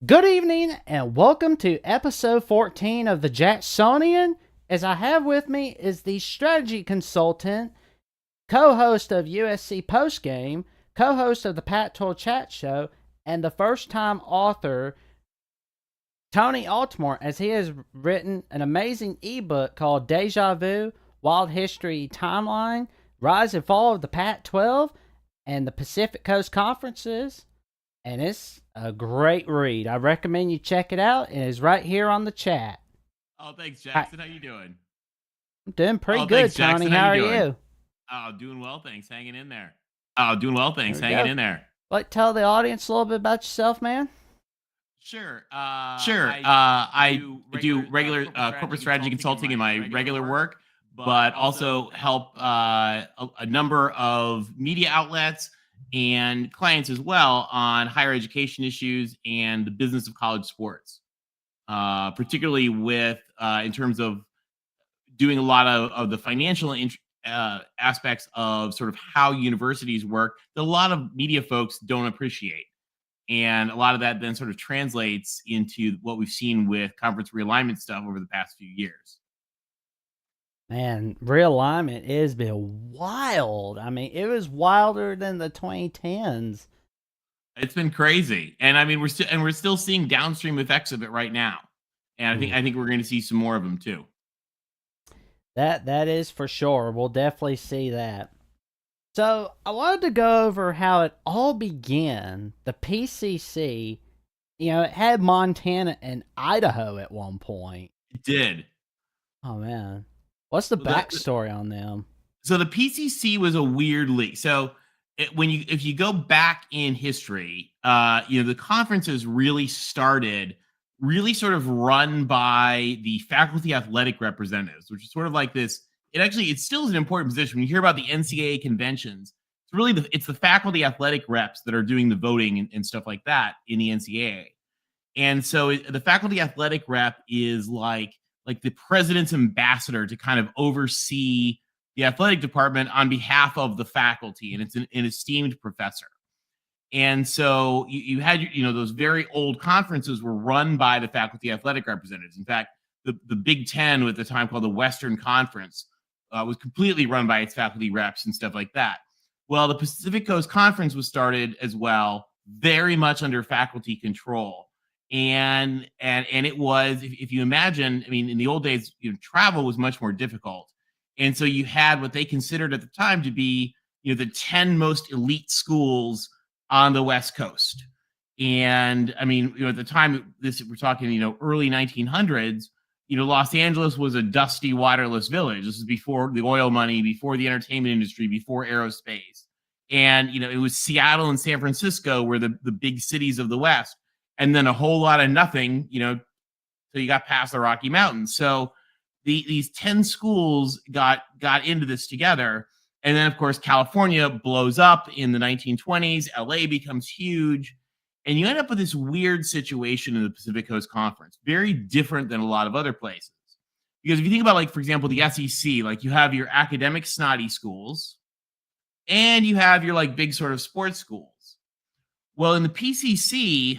Good evening and welcome to episode 14 of the Jacksonian. As I have with me is the strategy consultant, co-host of USC Postgame, co-host of the Pac-12 Chat Show, and the first-time author, Tony Altimore, as he has written an amazing ebook called Deja Vu, Wild History Timeline, Rise and Fall of the Pac-12, and the Pacific Coast Conferences. And it's a great read. I recommend you check it out. It is right here on the chat. Oh, thanks, Jackson. How you doing? I'm doing pretty good, Thanks, Tony. Jackson. How are you doing? you? Oh, doing well, thanks. Hanging in there. Oh, doing well, thanks. There we Hanging go. in there. Like, tell the audience a little bit about yourself, man. Sure. I I do regular corporate strategy consulting in my regular work, but also help a number of media outlets and clients as well on higher education issues and the business of college sports, particularly with in terms of doing a lot of the financial aspects of sort of how universities work that a lot of media folks don't appreciate. And a lot of that then sort of translates into what we've seen with conference realignment stuff over the past few years. Man, realignment has been wild. I mean, it was wilder than the 2010s. It's been crazy. And I mean, we're still seeing downstream effects of it right now. And I think we're going to see some more of them too. That is for sure. We'll definitely see that. So I wanted to go over how it all began. The PCC, it had Montana and Idaho at one point. It did. Oh man, what's the backstory on them? So the PCC was a weird league. So if you go back in history, the conferences really started really sort of run by the faculty athletic representatives, which is sort of like this. It still is an important position. When you hear about the NCAA conventions, it's really it's the faculty athletic reps that are doing the voting and stuff like that in the NCAA. And so the faculty athletic rep is like the president's ambassador to kind of oversee the athletic department on behalf of the faculty, and it's an esteemed professor. And so you had those very old conferences were run by the faculty athletic representatives. In fact, the Big Ten at the time, called the Western Conference, was completely run by its faculty reps and stuff like that. Well, the Pacific Coast Conference was started as well, very much under faculty control. And it was, if you imagine, I mean, in the old days, travel was much more difficult. And so you had what they considered at the time to be, the 10 most elite schools on the West Coast. And I mean, at the time, we're talking, early 1900s, Los Angeles was a dusty, waterless village. This is before the oil money, before the entertainment industry, before aerospace. And, it was Seattle and San Francisco were the big cities of the West. And then a whole lot of nothing, till you got past the Rocky Mountains. So these 10 schools got into this together. And then, of course, California blows up in the 1920s. LA becomes huge. And you end up with this weird situation in the Pacific Coast Conference, very different than a lot of other places. Because if you think about, like, for example, the SEC, like you have your academic snotty schools and you have your like big sort of sports schools. Well, in the PCC,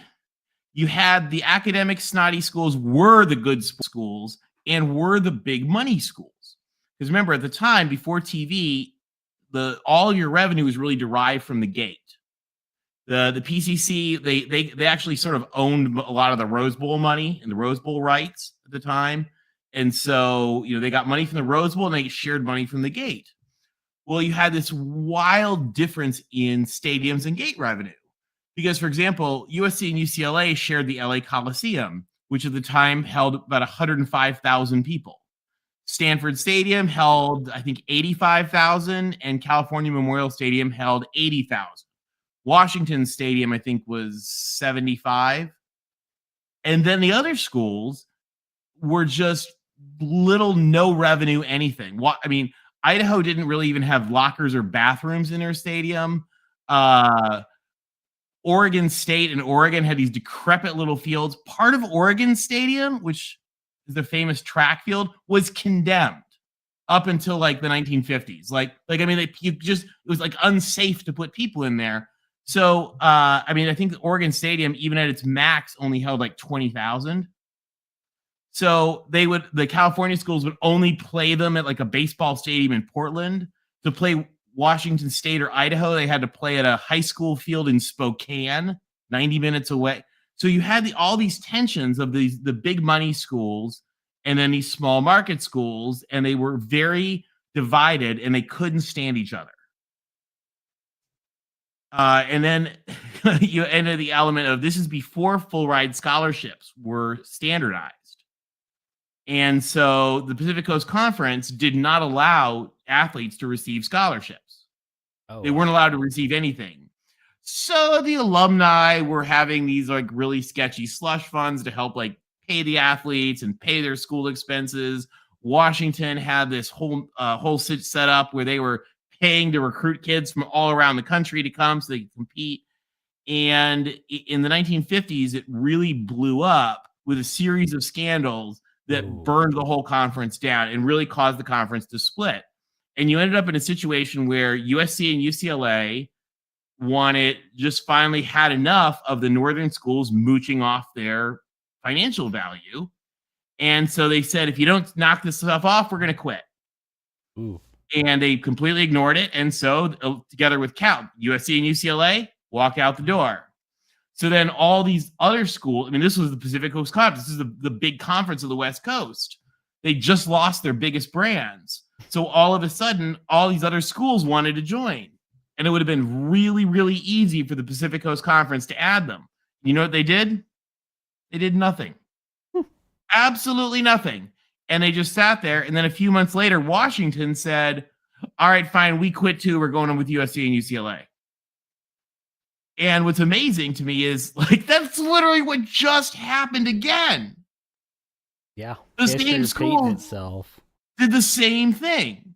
you had the academic snotty schools were the good schools and were the big money schools. Because remember, at the time, before TV, all of your revenue was really derived from the gate. The PCC, they actually sort of owned a lot of the Rose Bowl money and the Rose Bowl rights at the time. And so, they got money from the Rose Bowl and they shared money from the gate. Well, you had this wild difference in stadiums and gate revenue. Because, for example, USC and UCLA shared the LA Coliseum, which at the time held about 105,000 people. Stanford Stadium held, I think, 85,000, and California Memorial Stadium held 80,000. Washington Stadium, I think, was 75. And then the other schools were just no revenue, anything. I mean, Idaho didn't really even have lockers or bathrooms in their stadium. Oregon State and Oregon had these decrepit little fields. Part of Oregon Stadium, which is the famous track field, was condemned up until like the 1950s. Like I mean, it was like unsafe to put people in there. So, I mean, I think the Oregon Stadium, even at its max, only held like 20,000. So the California schools would only play them at like a baseball stadium in Portland. To play Washington State or Idaho, they had to play at a high school field in Spokane, 90 minutes away. So you had all these tensions of the big money schools and then these small market schools, and they were very divided and they couldn't stand each other. And then you enter the element of this is before full ride scholarships were standardized. And so the Pacific Coast Conference did not allow athletes to receive scholarships. Oh, they weren't allowed to receive anything. So the alumni were having these like really sketchy slush funds to help like pay the athletes and pay their school expenses. Washington had this whole set up where they were paying to recruit kids from all around the country to come so they could compete. And in the 1950s, it really blew up with a series of scandals that burned the whole conference down and really caused the conference to split. And you ended up in a situation where USC and UCLA just finally had enough of the northern schools mooching off their financial value. And so they said, if you don't knock this stuff off, we're going to quit. Ooh. And they completely ignored it. And so together with Cal, USC and UCLA walk out the door. So then all these other schools, I mean, this was the Pacific Coast Conference. This is the big conference of the West Coast. They just lost their biggest brands. So all of a sudden, all these other schools wanted to join. And it would have been really, really easy for the Pacific Coast Conference to add them. You know what they did? They did nothing. Absolutely nothing. And they just sat there. And then a few months later, Washington said, all right, fine, we quit too. We're going on with USC and UCLA. And what's amazing to me is like that's literally what just happened again. Yeah. The same school itself did the same thing.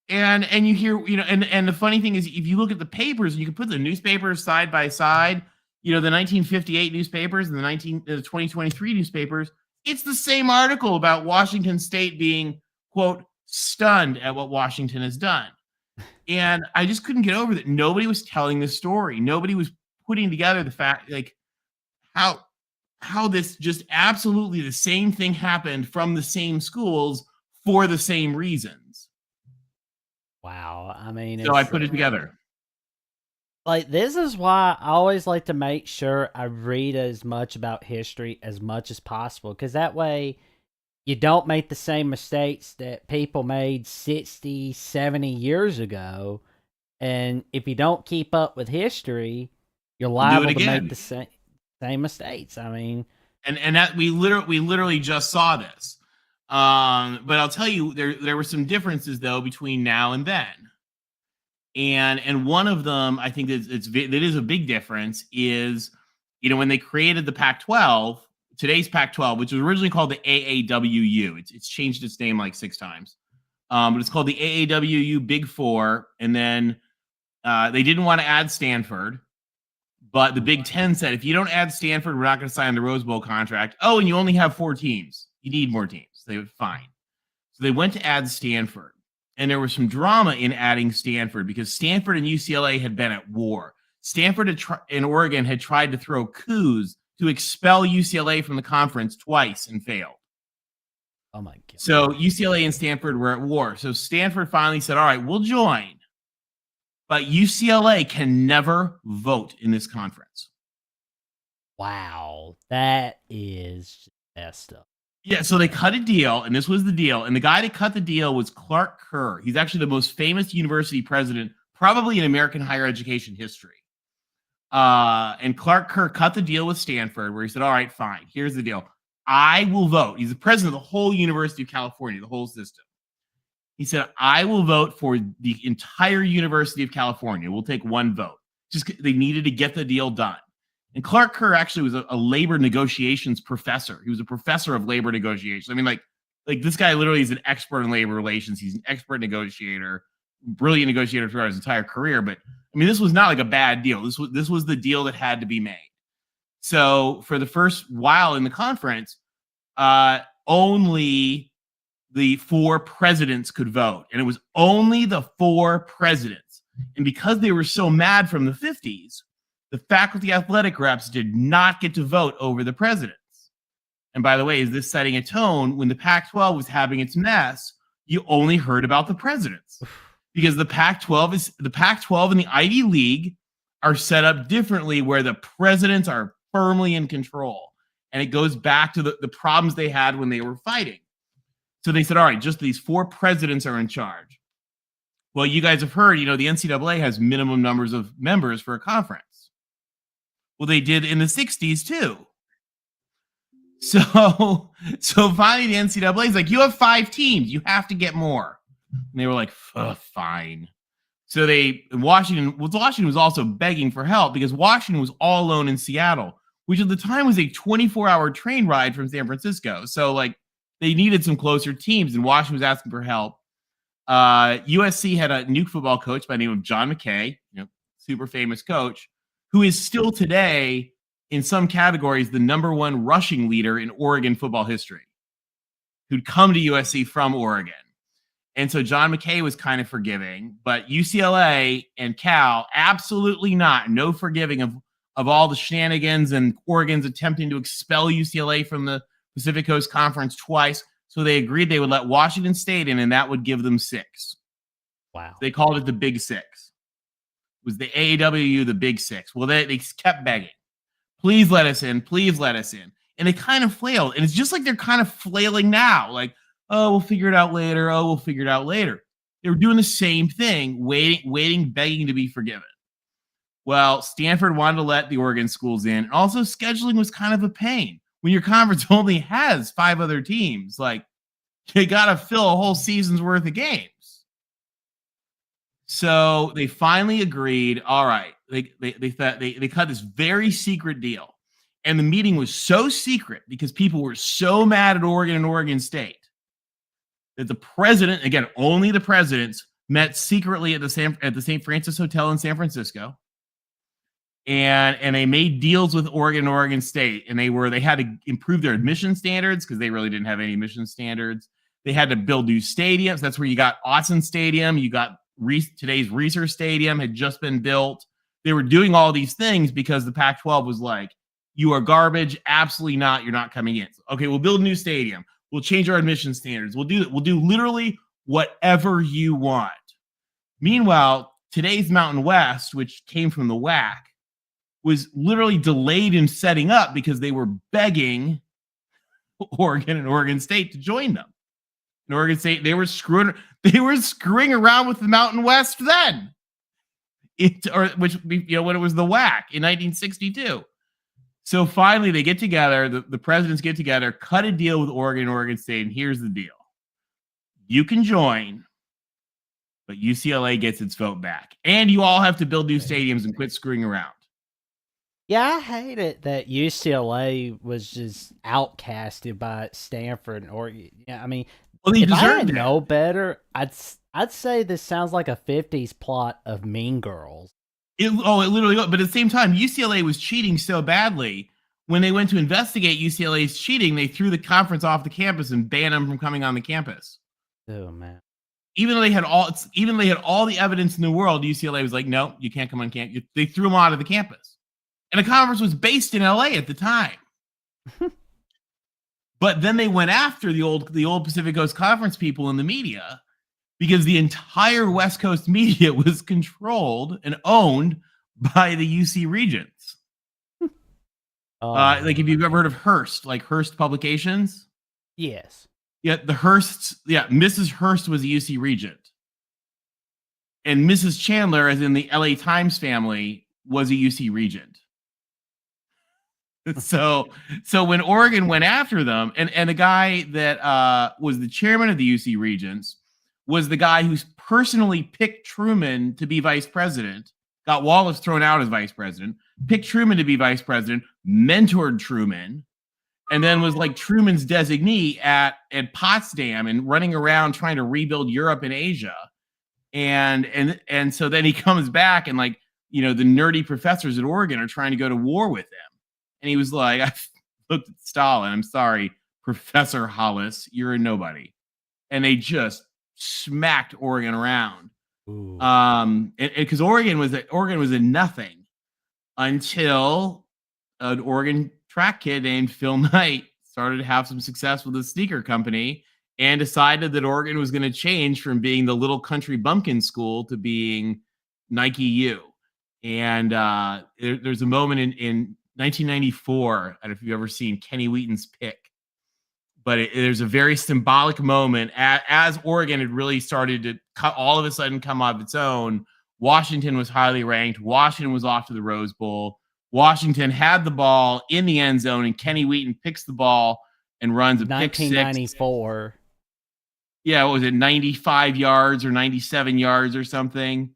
And you hear, and the funny thing is if you look at the papers, you can put the newspapers side by side, the 1958 newspapers and the 2023 newspapers, it's the same article about Washington State being, quote, stunned at what Washington has done. And I just couldn't get over that. Nobody was telling the story. Nobody was putting together the fact, like how this just absolutely the same thing happened from the same schools for the same reasons. Wow. I mean, so I put it together. Like, this is why I always like to make sure I read as much about history as much as possible, because that way you don't make the same mistakes that people made 60, 70 years ago. And if you don't keep up with history, you're liable to make the same mistakes. I mean, and that we literally just saw this. But I'll tell you, there were some differences though between now and then. And one of them, I think that is a big difference is, when they created the Pac-12, today's Pac-12, which was originally called the AAWU. It's changed its name like 6 times. But it's called the AAWU Big Four. And then they didn't want to add Stanford. But the Big Ten said, if you don't add Stanford, we're not going to sign the Rose Bowl contract. Oh, and you only have 4 teams. You need more teams. They were fine. So they went to add Stanford. And there was some drama in adding Stanford because Stanford and UCLA had been at war. Stanford and Oregon had tried to throw coups to expel UCLA from the conference twice and failed. Oh my God. So UCLA and Stanford were at war. So Stanford finally said, all right, we'll join. But UCLA can never vote in this conference. Wow. That is messed up. Yeah, so they cut a deal, and this was the deal. And the guy that cut the deal was Clark Kerr. He's actually the most famous university president, probably in American higher education history. And Clark Kerr cut the deal with Stanford, where he said, all right, fine, here's the deal. I will vote. He's the president of the whole University of California, the whole system. He said, I will vote for the entire University of California. We'll take one vote. Just they needed to get the deal done. And Clark Kerr actually was a labor negotiations professor. He was a professor of labor negotiations. I mean, like this guy literally is an expert in labor relations. He's an expert negotiator, brilliant negotiator throughout his entire career. But I mean, this was not like a bad deal. This was the deal that had to be made. So for the first while in the conference, only the 4 presidents could vote. And it was only the 4 presidents. And because they were so mad from the 50s, the faculty athletic reps did not get to vote over the presidents. And by the way, is this setting a tone? When the Pac-12 was having its mess, you only heard about the presidents because the Pac-12 and the Ivy League are set up differently, where the presidents are firmly in control. And it goes back to the problems they had when they were fighting. So they said, all right, just these 4 presidents are in charge. Well, you guys have heard, the NCAA has minimum numbers of members for a conference. Well, they did in the 60s too. So finally the NCAA is like, you have 5 teams. You have to get more. And they were like, fine. So Washington was also begging for help because Washington was all alone in Seattle, which at the time was a 24-hour train ride from San Francisco. So they needed some closer teams, and Washington was asking for help. USC had a new football coach by the name of John McKay, super famous coach, who is still today in some categories the #1 rushing leader in Oregon football history, who'd come to USC from Oregon. And so John McKay was kind of forgiving, but UCLA and Cal, absolutely not. No forgiving of all the shenanigans, and Oregon's attempting to expel UCLA from the Pacific Coast Conference twice. So they agreed they would let Washington State in, and that would give them 6. Wow. They called it the Big 6. It was the AAWU, the Big 6. Well, they kept begging. Please let us in. Please let us in. And they kind of flailed. And it's just like they're kind of flailing now. Like, oh, we'll figure it out later. Oh, we'll figure it out later. They were doing the same thing, waiting, begging to be forgiven. Well, Stanford wanted to let the Oregon schools in. And also, scheduling was kind of a pain. When your conference only has 5 other teams, you got to fill a whole season's worth of games. So they finally agreed. All right, they cut this very secret deal, and the meeting was so secret because people were so mad at Oregon and Oregon State that the president, again, only the presidents, met secretly at the St. Francis Hotel in San Francisco. And they made deals with Oregon and Oregon State, and they had to improve their admission standards because they really didn't have any admission standards. They had to build new stadiums. That's where you got Autzen Stadium. You got today's Reser Stadium had just been built. They were doing all these things because the Pac-12 was like, you are garbage. Absolutely not. You're not coming in. Okay, we'll build a new stadium. We'll change our admission standards. We'll do literally whatever you want. Meanwhile, today's Mountain West, which came from the WAC, was literally delayed in setting up because they were begging Oregon and Oregon State to join them. And Oregon State, they were screwing around with the Mountain West then. When it was the WAC in 1962. So finally they get together, the presidents get together, cut a deal with Oregon and Oregon State, and here's the deal. You can join, but UCLA gets its vote back. And you all have to build new stadiums and quit screwing around. Yeah, I hate it that UCLA was just outcasted by Stanford and Oregon. Yeah, I mean, if I didn't know better, I'd say this sounds like a 50s plot of Mean Girls. It literally, but at the same time, UCLA was cheating so badly. When they went to investigate UCLA's cheating, they threw the conference off the campus and banned them from coming on the campus. Oh man! Even though they had all the evidence in the world, UCLA was like, no, you can't come on campus. They threw them out of the campus. And the conference was based in LA at the time. But then they went after the old Pacific Coast Conference people in the media because the entire West Coast media was controlled and owned by the UC Regents. If you've ever heard of Hearst, like Hearst Publications. Yes. Yeah, Mrs. Hearst was a UC Regent. And Mrs. Chandler, as in the LA Times family, was a UC Regent. So when Oregon went after them, and the guy that was the chairman of the UC Regents was the guy who's personally picked Truman to be vice president, got Wallace thrown out as vice president, picked Truman to be vice president, mentored Truman, and then was like Truman's designee at Potsdam and running around trying to rebuild Europe and Asia. And so then he comes back and the nerdy professors at Oregon are trying to go to war with him. And he was like, I looked at Stalin. I'm sorry, Professor Hollis, you're a nobody. And they just smacked Oregon around. Ooh. Because Oregon was in nothing until an Oregon track kid named Phil Knight started to have some success with a sneaker company and decided that Oregon was going to change from being the little country bumpkin school to being Nike U. And there's a moment in 1994. I don't know if you've ever seen Kenny Wheaton's pick, but there's a very symbolic moment as Oregon had really started to all of a sudden come of its own. Washington was highly ranked. Washington was off to the Rose Bowl. Washington had the ball in the end zone, and Kenny Wheaton picks the ball and runs a pick six. 1994. Yeah, what was it, 95 yards or 97 yards or something?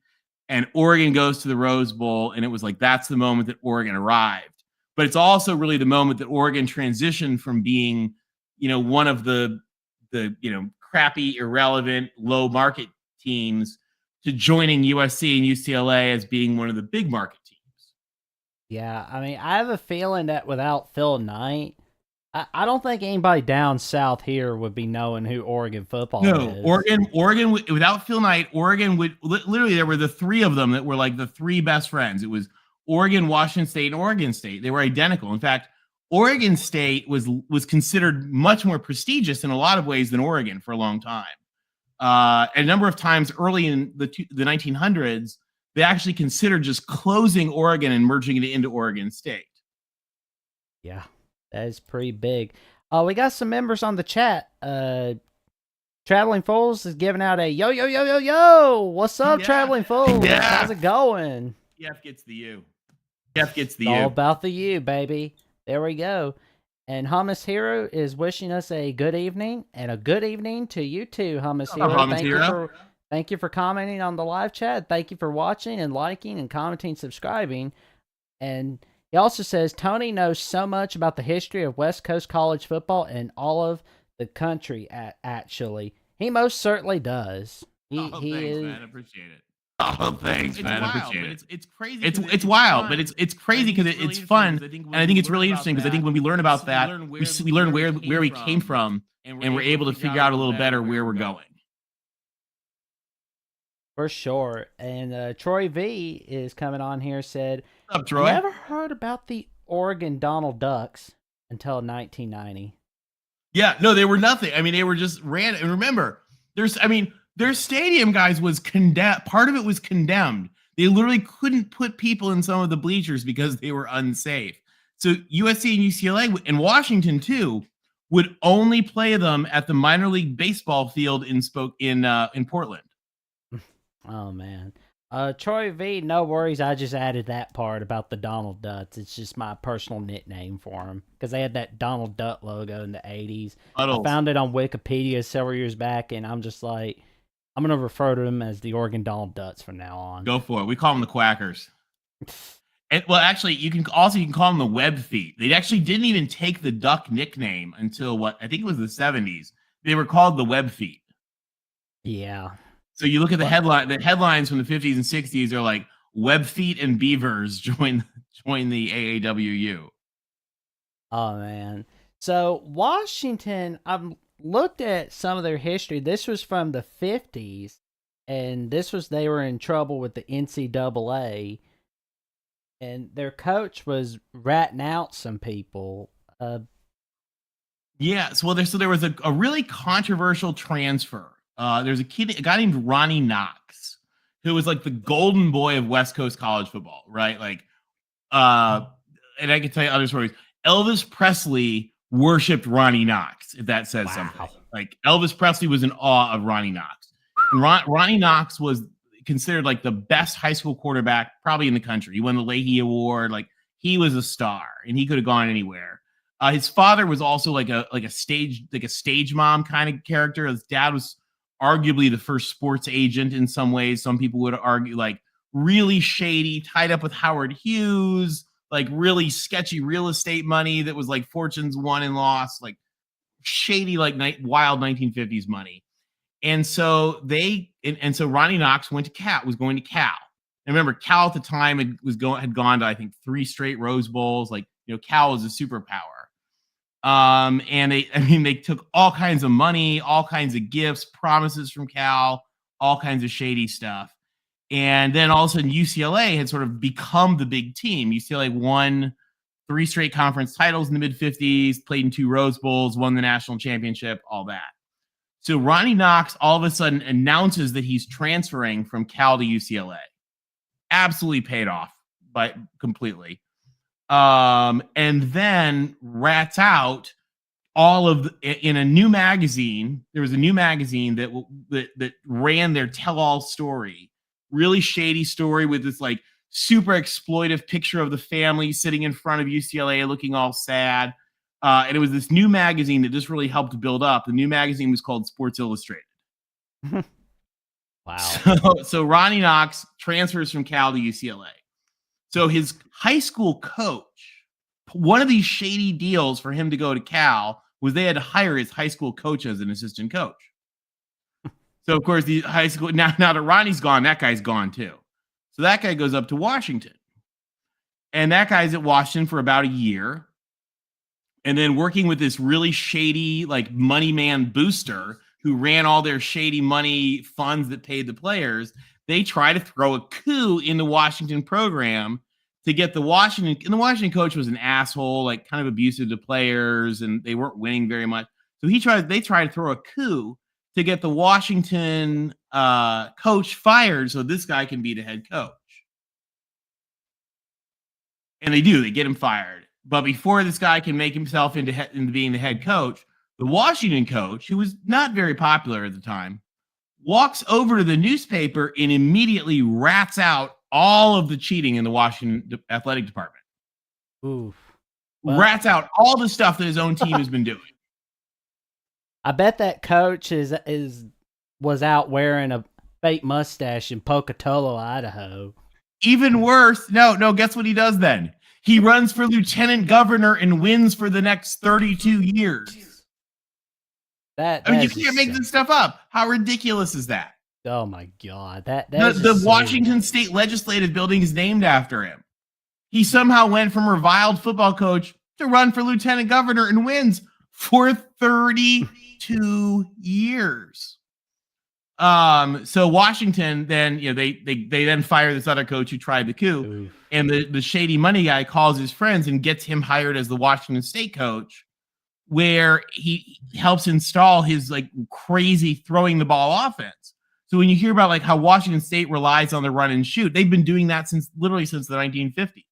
And Oregon goes to the Rose Bowl, and it was like that's the moment that Oregon arrived. But it's also really the moment that Oregon transitioned from being, one of the crappy, irrelevant, low market teams to joining USC and UCLA as being one of the big market teams. Yeah, I mean, I have a feeling that without Phil Knight, I don't think anybody down south here would be knowing who Oregon football is. Oregon, without Phil Knight, Oregon would literally, there were the three of them that were like the three best friends. It was Oregon, Washington State, and Oregon State. They were identical. In fact, Oregon State was considered much more prestigious in a lot of ways than Oregon for a long time. A number of times early in the 1900s, they actually considered just closing Oregon and merging it into Oregon State. Yeah, that is pretty big. We got some members on the chat. Traveling Fools is giving out a yo, yo, yo, yo, yo. What's up, Yeah. Traveling Fools? Yeah. How's it going? Jeff gets the U. Jeff gets the It's U. all about the U, baby. There we go. And Hummus Hero is wishing us a good evening, and a good evening to you too, Hummus Hero. Hummus Hero. Thank you for commenting on the live chat. Thank you for watching and liking and commenting, subscribing. And he also says, Tony knows so much about the history of West Coast college football and all of the country, actually. He most certainly does. Thanks, man. I appreciate it. Oh, thanks, man. I appreciate it. It's crazy. It's wild, but it's crazy because it's fun, and I think it's really interesting because I think when we learn about that, we learn where we came from, and we're able to figure out a little better where we're going. For sure. And Troy V is coming on here, said, What's up, Troy? Never heard about the Oregon Donald Ducks until 1990. Yeah, no, they were nothing. I mean, they were just random. And remember, their stadium, guys, was condemned. Part of it was condemned. They literally couldn't put people in some of the bleachers because they were unsafe. So USC and UCLA and Washington too would only play them at the minor league baseball field in Portland. Oh man. Troy V, no worries. I just added that part about the Donald Ducks. It's just my personal nickname for him because they had that Donald Duck logo in the 80s. I found it on Wikipedia several years back, and I'm just like, I'm going to refer to them as the Oregon Donald Ducks from now on. Go for it. We call them the Quackers. Well, actually, you can call them the Web Feet. They actually didn't even take the Duck nickname until I think it was the 70s. They were called the Web Feet. Yeah. So you look at the headlines from the 50s and 60s are like Web Feet and Beavers join the AAWU. Oh man. So Washington, I've looked at some of their history. This was from the 50s, and they were in trouble with the NCAA, and their coach was ratting out some people. Yeah, so there was a really controversial transfer. There's a guy named Ronnie Knox, who was like the golden boy of West Coast college football, right? Like, and I can tell you other stories. Elvis Presley worshipped Ronnie Knox, if that says something. Like Elvis Presley was in awe of Ronnie Knox. And Ronnie Knox was considered like the best high school quarterback probably in the country. He won the Leahy Award. Like he was a star, and he could have gone anywhere. His father was also like a stage mom kind of character. His dad was arguably the first sports agent in some ways. Some people would argue like really shady, tied up with Howard Hughes, like really sketchy real estate money that was like fortunes won and lost, like shady, like wild 1950s money. And so so Ronnie Knox was going to Cal. And remember, Cal at the time had gone to, I think, 3 straight Rose Bowls. Like, Cal was a superpower. And they took all kinds of money, all kinds of gifts, promises from Cal, all kinds of shady stuff. And then all of a sudden UCLA had sort of become the big team. UCLA won 3 straight conference titles in the mid-50s, played in 2 Rose Bowls, won the national championship, all that. So Ronnie Knox all of a sudden announces that he's transferring from Cal to UCLA. Absolutely paid off, but completely. And then rats out all of in a new magazine. There was a new magazine that ran their tell-all story, really shady story with this like super exploitive picture of the family sitting in front of UCLA looking all sad. And it was this new magazine that just really helped build up. The new magazine was called Sports Illustrated. Wow. So Ronnie Knox transfers from Cal to UCLA. So his high school coach, one of these shady deals for him to go to Cal was they had to hire his high school coach as an assistant coach. So, of course, the high school, now that Ronnie's gone, that guy's gone too. So that guy goes up to Washington. And that guy's at Washington for about a year. And then working with this really shady, like, money man booster who ran all their shady money funds that paid the players, they try to throw a coup in the Washington program to get the Washington. And the Washington coach was an asshole, like kind of abusive to players, and they weren't winning very much. So they tried to throw a coup to get the Washington coach fired so this guy can be the head coach. And they do. They get him fired. But before this guy can make himself into being the head coach, the Washington coach, who was not very popular at the time, walks over to the newspaper and immediately rats out all of the cheating in the Washington athletic department. Oof. Well, rats out all the stuff that his own team has been doing. I bet that coach was out wearing a fake mustache in Pocatello, Idaho. Even worse, no, guess what he does then? He runs for lieutenant governor and wins for the next 32 years. I mean, you can't make this stuff up. How ridiculous is that? Oh my God. The Washington State Legislative Building is named after him. He somehow went from reviled football coach to run for lieutenant governor and wins for 32 years. So Washington then, they then fire this other coach who tried the coup. Oof. And the shady money guy calls his friends and gets him hired as the Washington State coach, where he helps install his like crazy throwing the ball offense. So when you hear about like how Washington State relies on the run and shoot, they've been doing that since the 1950s.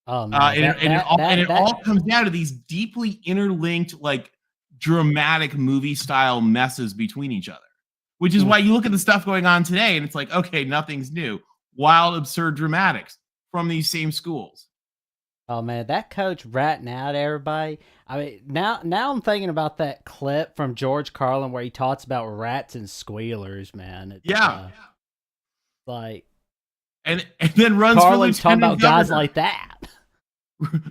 Oh man, it all comes down to these deeply interlinked, like dramatic movie style messes between each other, which is why you look at the stuff going on today and it's like, okay, nothing's new. Wild, absurd dramatics from these same schools. Oh man, that coach ratting out everybody. I mean, now I'm thinking about that clip from George Carlin where he talks about rats and squealers, man. Like, and then runs Carlin's for talking lieutenant about guys governor. like that.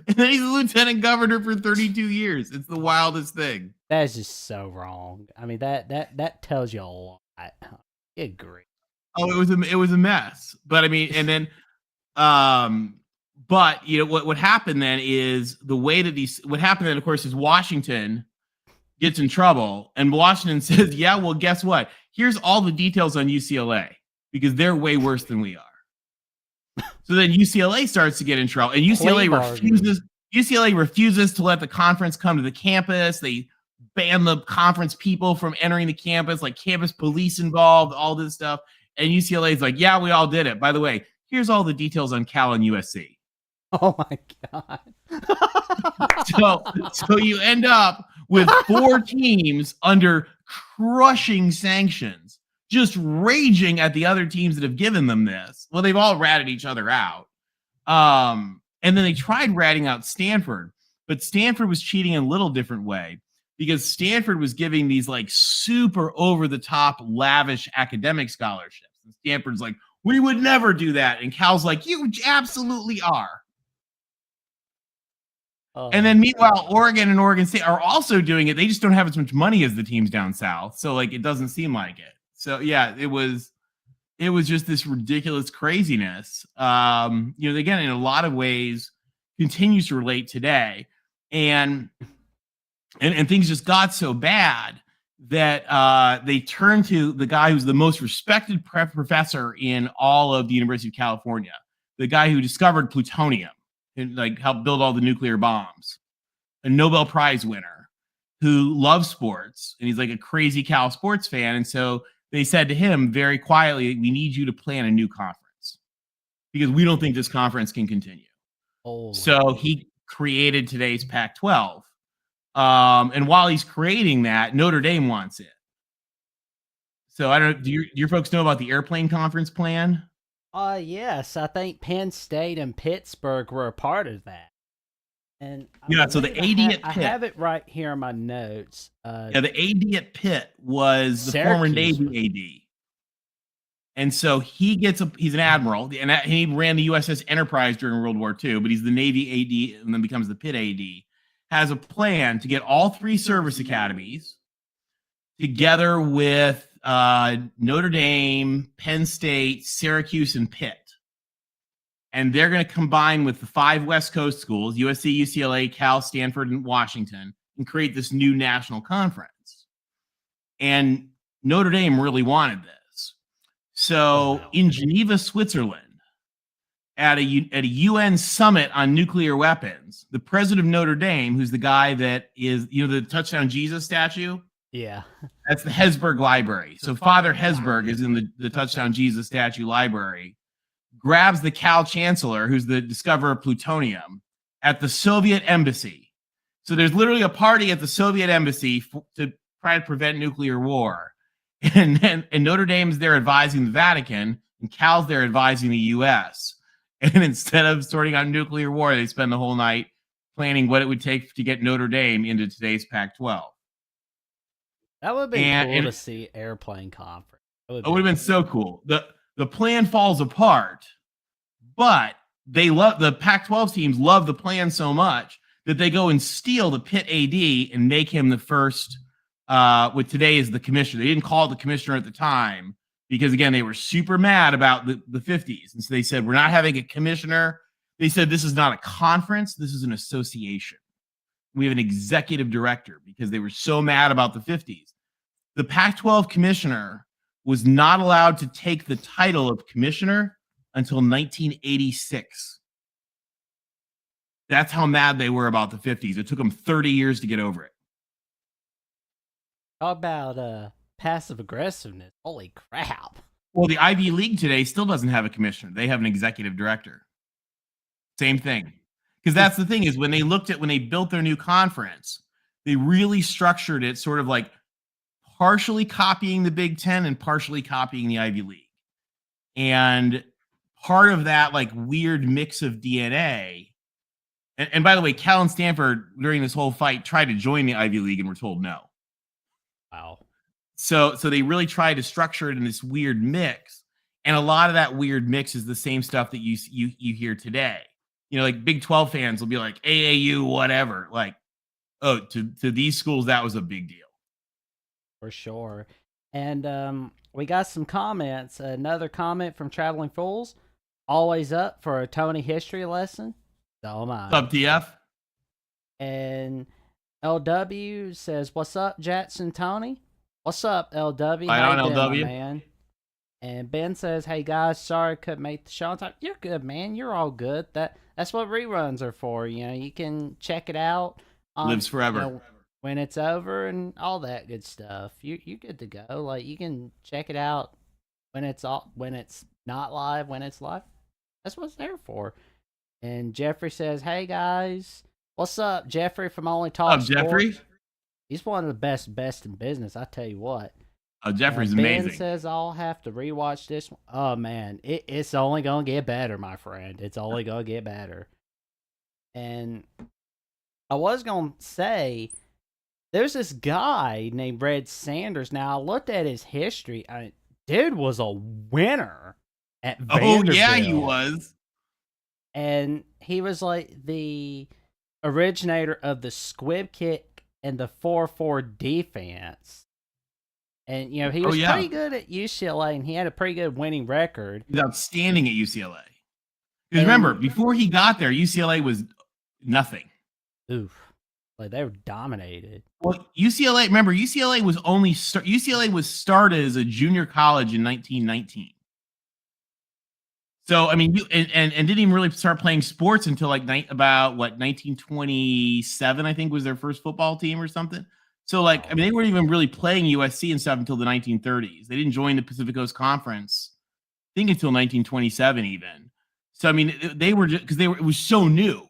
And then he's a lieutenant governor for 32 years. It's the wildest thing. That's just so wrong. I mean, that tells you a lot. I agree. Oh, it was a mess. But I mean, and then, but what happened then is the way that what happened then, of course, is Washington gets in trouble, and Washington says, "Yeah, well, guess what? Here's all the details on UCLA because they're way worse than we are." So then UCLA starts to get in trouble, and UCLA refuses to let the conference come to the campus. They ban the conference people from entering the campus, like campus police involved, all this stuff. And UCLA is like, yeah, we all did it. By the way, here's all the details on Cal and USC. Oh my God. So you end up with 4 teams under crushing sanctions, just raging at the other teams that have given them this. Well, they've all ratted each other out. And then they tried ratting out Stanford, but Stanford was cheating in a little different way because Stanford was giving these like super over the top lavish academic scholarships. And Stanford's like, we would never do that. And Cal's like, you absolutely are. And then meanwhile, Oregon and Oregon State are also doing it. They just don't have as much money as the teams down south. So like, it doesn't seem like it. So yeah, it was just this ridiculous craziness. Again, in a lot of ways continues to relate today. And things just got so bad that they turned to the guy who's the most respected professor in all of the University of California, the guy who discovered plutonium and like helped build all the nuclear bombs, a Nobel Prize winner who loves sports, and he's like a crazy Cal sports fan. And so they said to him very quietly, "We need you to plan a new conference because we don't think this conference can continue." Oh, so he created today's Pac-12. And while he's creating that, Notre Dame wants it. So I don't. Do your folks know about the airplane conference plan? yes, I think Penn State and Pittsburgh were a part of that. And Yeah, so the AD at I Pitt. have it right here in my notes. Yeah, the AD at Pitt was the former Navy AD. And so he's an admiral, and he ran the USS Enterprise during World War II, but he's the Navy AD and then becomes the Pitt AD. Has a plan to get all three service academies together with Notre Dame, Penn State, Syracuse, and Pitt. And they're going to combine with the 5 West Coast schools, USC, UCLA, Cal, Stanford, and Washington, and create this new national conference. And Notre Dame really wanted this. So in Geneva, Switzerland, at a UN summit on nuclear weapons, the president of Notre Dame, who's the guy that is, the Touchdown Jesus statue? Yeah. That's the Hesburgh Library. So Father Hesburgh is in the Touchdown Jesus statue library, grabs the Cal chancellor, who's the discoverer of plutonium, at the Soviet embassy. So there's literally a party at the Soviet embassy to try to prevent nuclear war. And Notre Dame's there advising the Vatican, and Cal's there advising the U.S., and instead of sorting out nuclear war, they spend the whole night planning what it would take to get Notre Dame into today's Pac-12. That would have been cool to see airplane conference. It would have been so cool. The plan falls apart, but the Pac-12 teams love the plan so much that they go and steal the Pitt AD and make him the first, what today is the commissioner. They didn't call it the commissioner at the time, because, again, they were super mad about the 50s. And so they said, we're not having a commissioner. They said, this is not a conference. This is an association. We have an executive director, because they were so mad about the 50s. The Pac-12 commissioner was not allowed to take the title of commissioner until 1986. That's how mad they were about the 50s. It took them 30 years to get over it. Talk about passive aggressiveness. Holy crap. Well, the Ivy League today still doesn't have a commissioner. They have an executive director. Same thing. Because that's the thing, is when they built their new conference, they really structured it sort of like partially copying the Big Ten and partially copying the Ivy League. And part of that like weird mix of DNA. And by the way, Cal and Stanford during this whole fight tried to join the Ivy League and were told no. Wow. So they really tried to structure it in this weird mix, and a lot of that weird mix is the same stuff that you hear today. Like Big 12 fans will be like AAU, whatever. Like, oh, to these schools that was a big deal. For sure. And we got some comments. Another comment from Traveling Fools. Always up for a Tony history lesson. So am I. What's up, DF? And LW says, "What's up, Jackson Tony?" What's up, LW? Right on, LW. Man? And Ben says, "Hey guys, sorry I couldn't make the show on time." You're good, man. You're all good. That's what reruns are for. You can check it out. Lives forever. When it's over and all that good stuff. You good to go. Like, you can check it out when it's not live, when it's live. That's what it's there for. And Jeffrey says, "Hey guys, what's up, Jeffrey from Only Talk Sports?" Jeffrey? He's one of the best in business, I tell you what. Oh, Jeffrey's Ben amazing. says, "I'll have to rewatch this one." Oh man, it's only gonna get better, my friend. It's only gonna get better. And I was gonna say, there's this guy named Red Sanders. Now, I looked at his history. Dude was a winner at Vanderbilt. Oh, yeah, he was. And he was like the originator of the squib kick and the 4-4 defense. And, he was pretty good at UCLA, and he had a pretty good winning record. He's outstanding at UCLA. Because remember, before he got there, UCLA was nothing. Oof. Like they were dominated. Well, UCLA. Remember, UCLA was started as a junior college in 1919. So I mean, you and didn't even really start playing sports until like about 1927, I think, was their first football team or something. So like, I mean, they weren't even really playing USC and stuff until the 1930s. They didn't join the Pacific Coast Conference, I think, until 1927 even. So I mean, they were just because it was so new,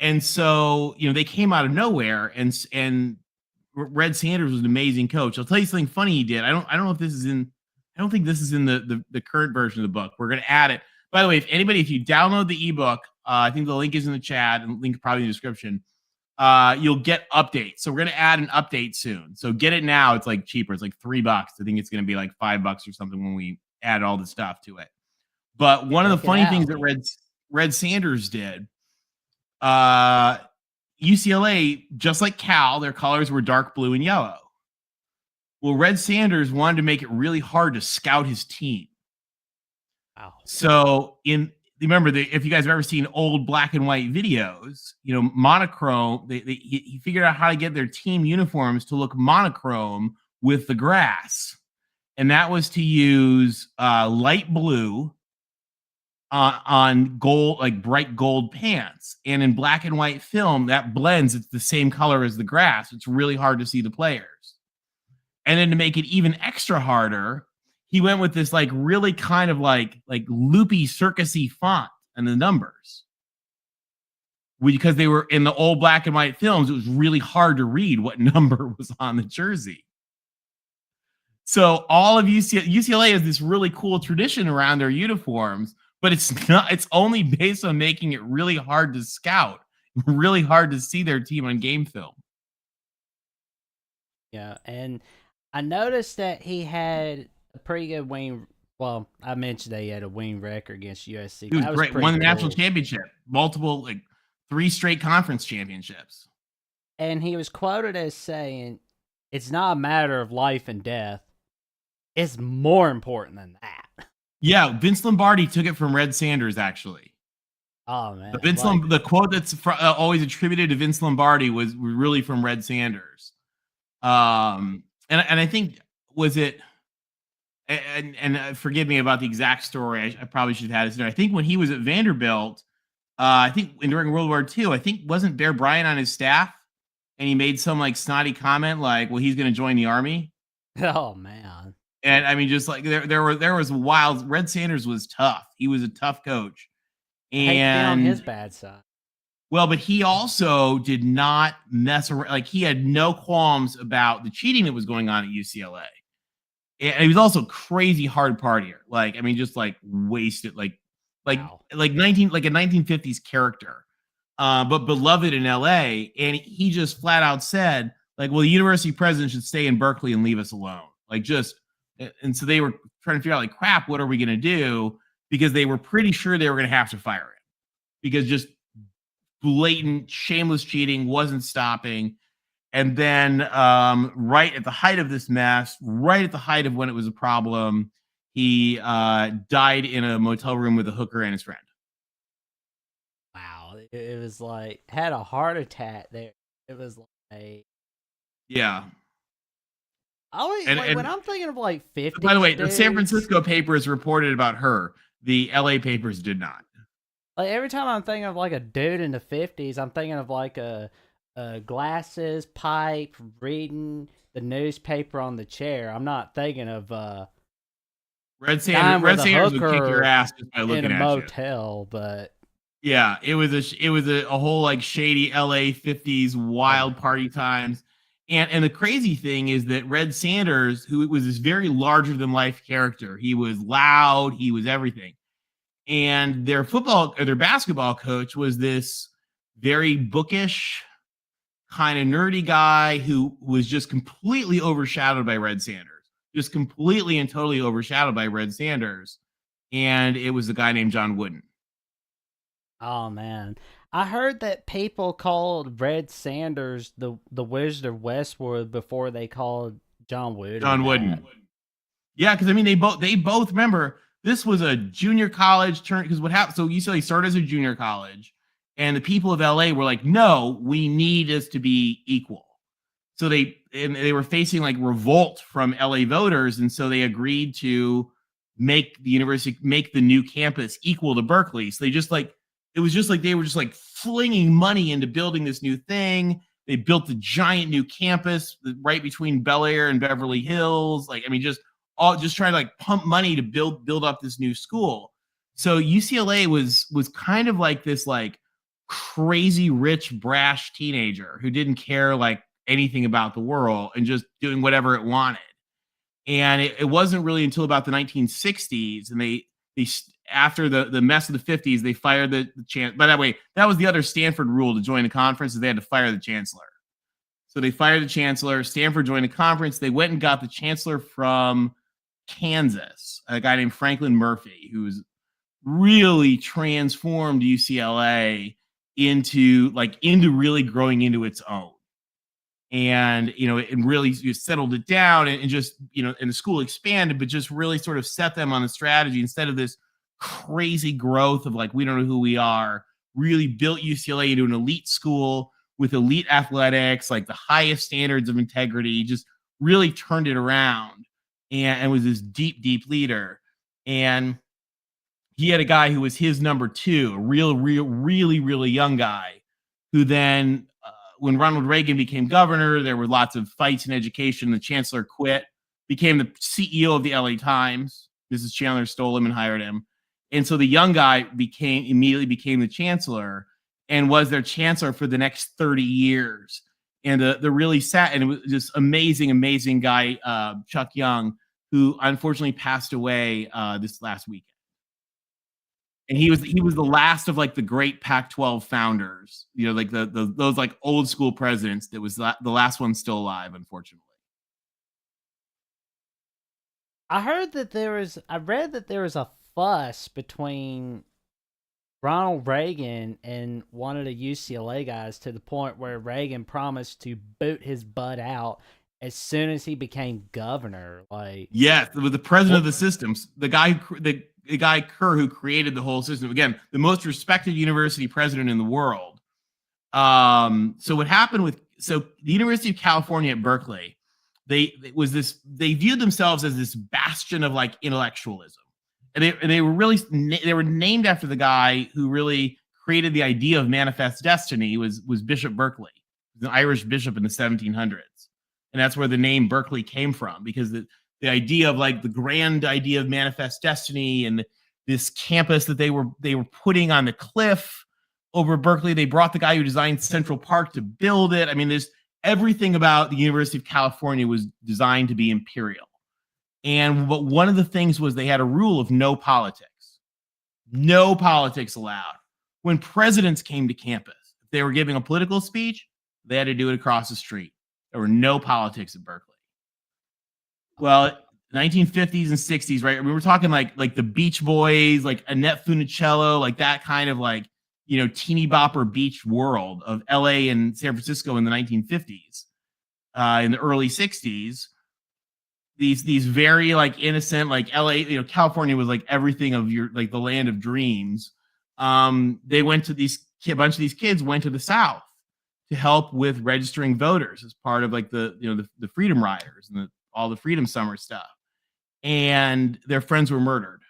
and so they came out of nowhere, and Red Sanders was an amazing coach. I'll tell you something funny he did. I don't know if this is in. I don't think this is in the current version of the book. We're going to add it. By the way, if you download the ebook, I think the link is in the chat and link probably in the description. You'll get updates. So we're going to add an update soon. So get it now. It's like cheaper. It's like $3. I think it's going to be like $5 or something when we add all the stuff to it. But one of the funny things that Red Sanders did, UCLA, just like Cal, their colors were dark blue and yellow. Well, Red Sanders wanted to make it really hard to scout his team. Wow. So remember, if you guys have ever seen old black and white videos, monochrome, he figured out how to get their team uniforms to look monochrome with the grass. And that was to use light blue on gold, like bright gold pants. And in black and white film, that blends. It's the same color as the grass. It's really hard to see the players. And then to make it even extra harder, he went with this like really kind of like loopy circusy font and the numbers. Because they were in the old black and white films, it was really hard to read what number was on the jersey. So all of UCLA has this really cool tradition around their uniforms, but it's only based on making it really hard to scout, really hard to see their team on game film. Yeah, and I noticed that he had a pretty good win. Well, I mentioned that he had a win record against USC. He was great. Won the national championship, multiple 3 straight conference championships. And he was quoted as saying, "It's not a matter of life and death. It's more important than that." Yeah, Vince Lombardi took it from Red Sanders, actually. Oh man, the quote that's always attributed to Vince Lombardi was really from Red Sanders. And I think was it, and forgive me about the exact story. I probably should have had it. I think when he was at Vanderbilt, I think during World War II, I think wasn't Bear Bryant on his staff, and he made some snotty comment like, "Well, he's going to join the army." Oh man. And I mean, just like there was wild. Red Sanders was tough. He was a tough coach, and on his bad side. Well, but he also did not mess around. Like he had no qualms about the cheating that was going on at UCLA. And he was also a crazy hard partier. Like, I mean, just wasted, wow. like a 1950s character, but beloved in LA. And he just flat out said, well, the university president should stay in Berkeley and leave us alone. And so they were trying to figure out, crap, what are we going to do? Because they were pretty sure they were going to have to fire him because just blatant, shameless cheating wasn't stopping. And then right at the height of this mess, right at the height of when it was a problem, he died in a motel room with a hooker and his friend. Wow. It was had a heart attack there. It was yeah. Always, when I'm thinking of 50s. By the way, the San Francisco papers reported about her. The LA papers did not. Every time I'm thinking of a dude in the 50s, I'm thinking of a glasses, pipe, reading the newspaper on the chair. I'm not thinking of Red Sanders would kick your ass just by looking in a at motel, you. But yeah, it was a whole shady LA 50s wild party times. And the crazy thing is that Red Sanders, who was this very larger than life character, he was loud, he was everything. And their basketball coach was this very bookish, kind of nerdy guy who was just completely overshadowed by Red Sanders, just completely and totally overshadowed by Red Sanders. And it was a guy named John Wooden. Oh man. I heard that people called Red Sanders the Wizard of Westwood before they called John Wooden. John Wooden. Yeah, because I mean they both remember this was a junior college turn, because what happened, so UCLA started as a junior college, And the people of LA were like, no, we need us to be equal. So they were facing like revolt from LA voters. And so they agreed to make the new campus equal to Berkeley. So it was just like they were just like flinging money into building this new thing. They built the giant new campus right between Bel Air and Beverly Hills. Just trying to like pump money to build up this new school. So UCLA was kind of like this like crazy rich brash teenager who didn't care like anything about the world and just doing whatever it wanted. And it wasn't really until about the 1960s, and they after the mess of the 50s, they fired the chancellor. By that way, that was the other Stanford rule to join the conference, is they had to fire the chancellor. So they fired the chancellor. Stanford joined the conference. They went and got the chancellor from Kansas, a guy named Franklin Murphy, who's really transformed UCLA into really growing into its own. And, it really settled it down and just, and the school expanded, but just really sort of set them on a strategy instead of this crazy growth of like, we don't know who we are, really built UCLA into an elite school with elite athletics, like the highest standards of integrity, just really turned it around and was this deep, deep leader. And he had a guy who was his number two, a really young guy who then, when Ronald Reagan became governor, there were lots of fights in education. The chancellor quit, became the CEO of the LA Times. Mrs. Chandler stole him and hired him. And so the young guy immediately became the chancellor and was their chancellor for the next 30 years. And the really sad, and it was just amazing guy, Chuck Young, who unfortunately passed away this last weekend. And he was the last of like the great Pac-12 founders, like those like old school presidents. That was the last one still alive, unfortunately. I read that there was a fuss between Ronald Reagan and one of the UCLA guys to the point where Reagan promised to boot his butt out as soon as he became governor. Like, yes, it was the president of the systems, the guy Kerr, who created the whole system. Again, the most respected university president in the world. So what happened the University of California at Berkeley, they viewed themselves as this bastion of like intellectualism. And they were named after the guy who really created the idea of manifest destiny, was Bishop Berkeley, an Irish bishop in the 1700s. And that's where the name Berkeley came from, because the idea of like the grand idea of manifest destiny and this campus that they were putting on the cliff over Berkeley. They brought the guy who designed Central Park to build it. I mean, there's everything about the University of California was designed to be imperial. But one of the things was they had a rule of no politics. No politics allowed. When presidents came to campus, if they were giving a political speech, they had to do it across the street. There were no politics at Berkeley. Well, 1950s and 60s, right? I mean, we're talking like the Beach Boys, like Annette Funicello, like that kind of like, teeny bopper beach world of LA and San Francisco in the 1950s. In the early 60s, these very like innocent, like LA, California was like everything of your, like the land of dreams. They went to a bunch of these kids went to the South to help with registering voters as part of like the Freedom Riders and all the Freedom Summer stuff. And their friends were murdered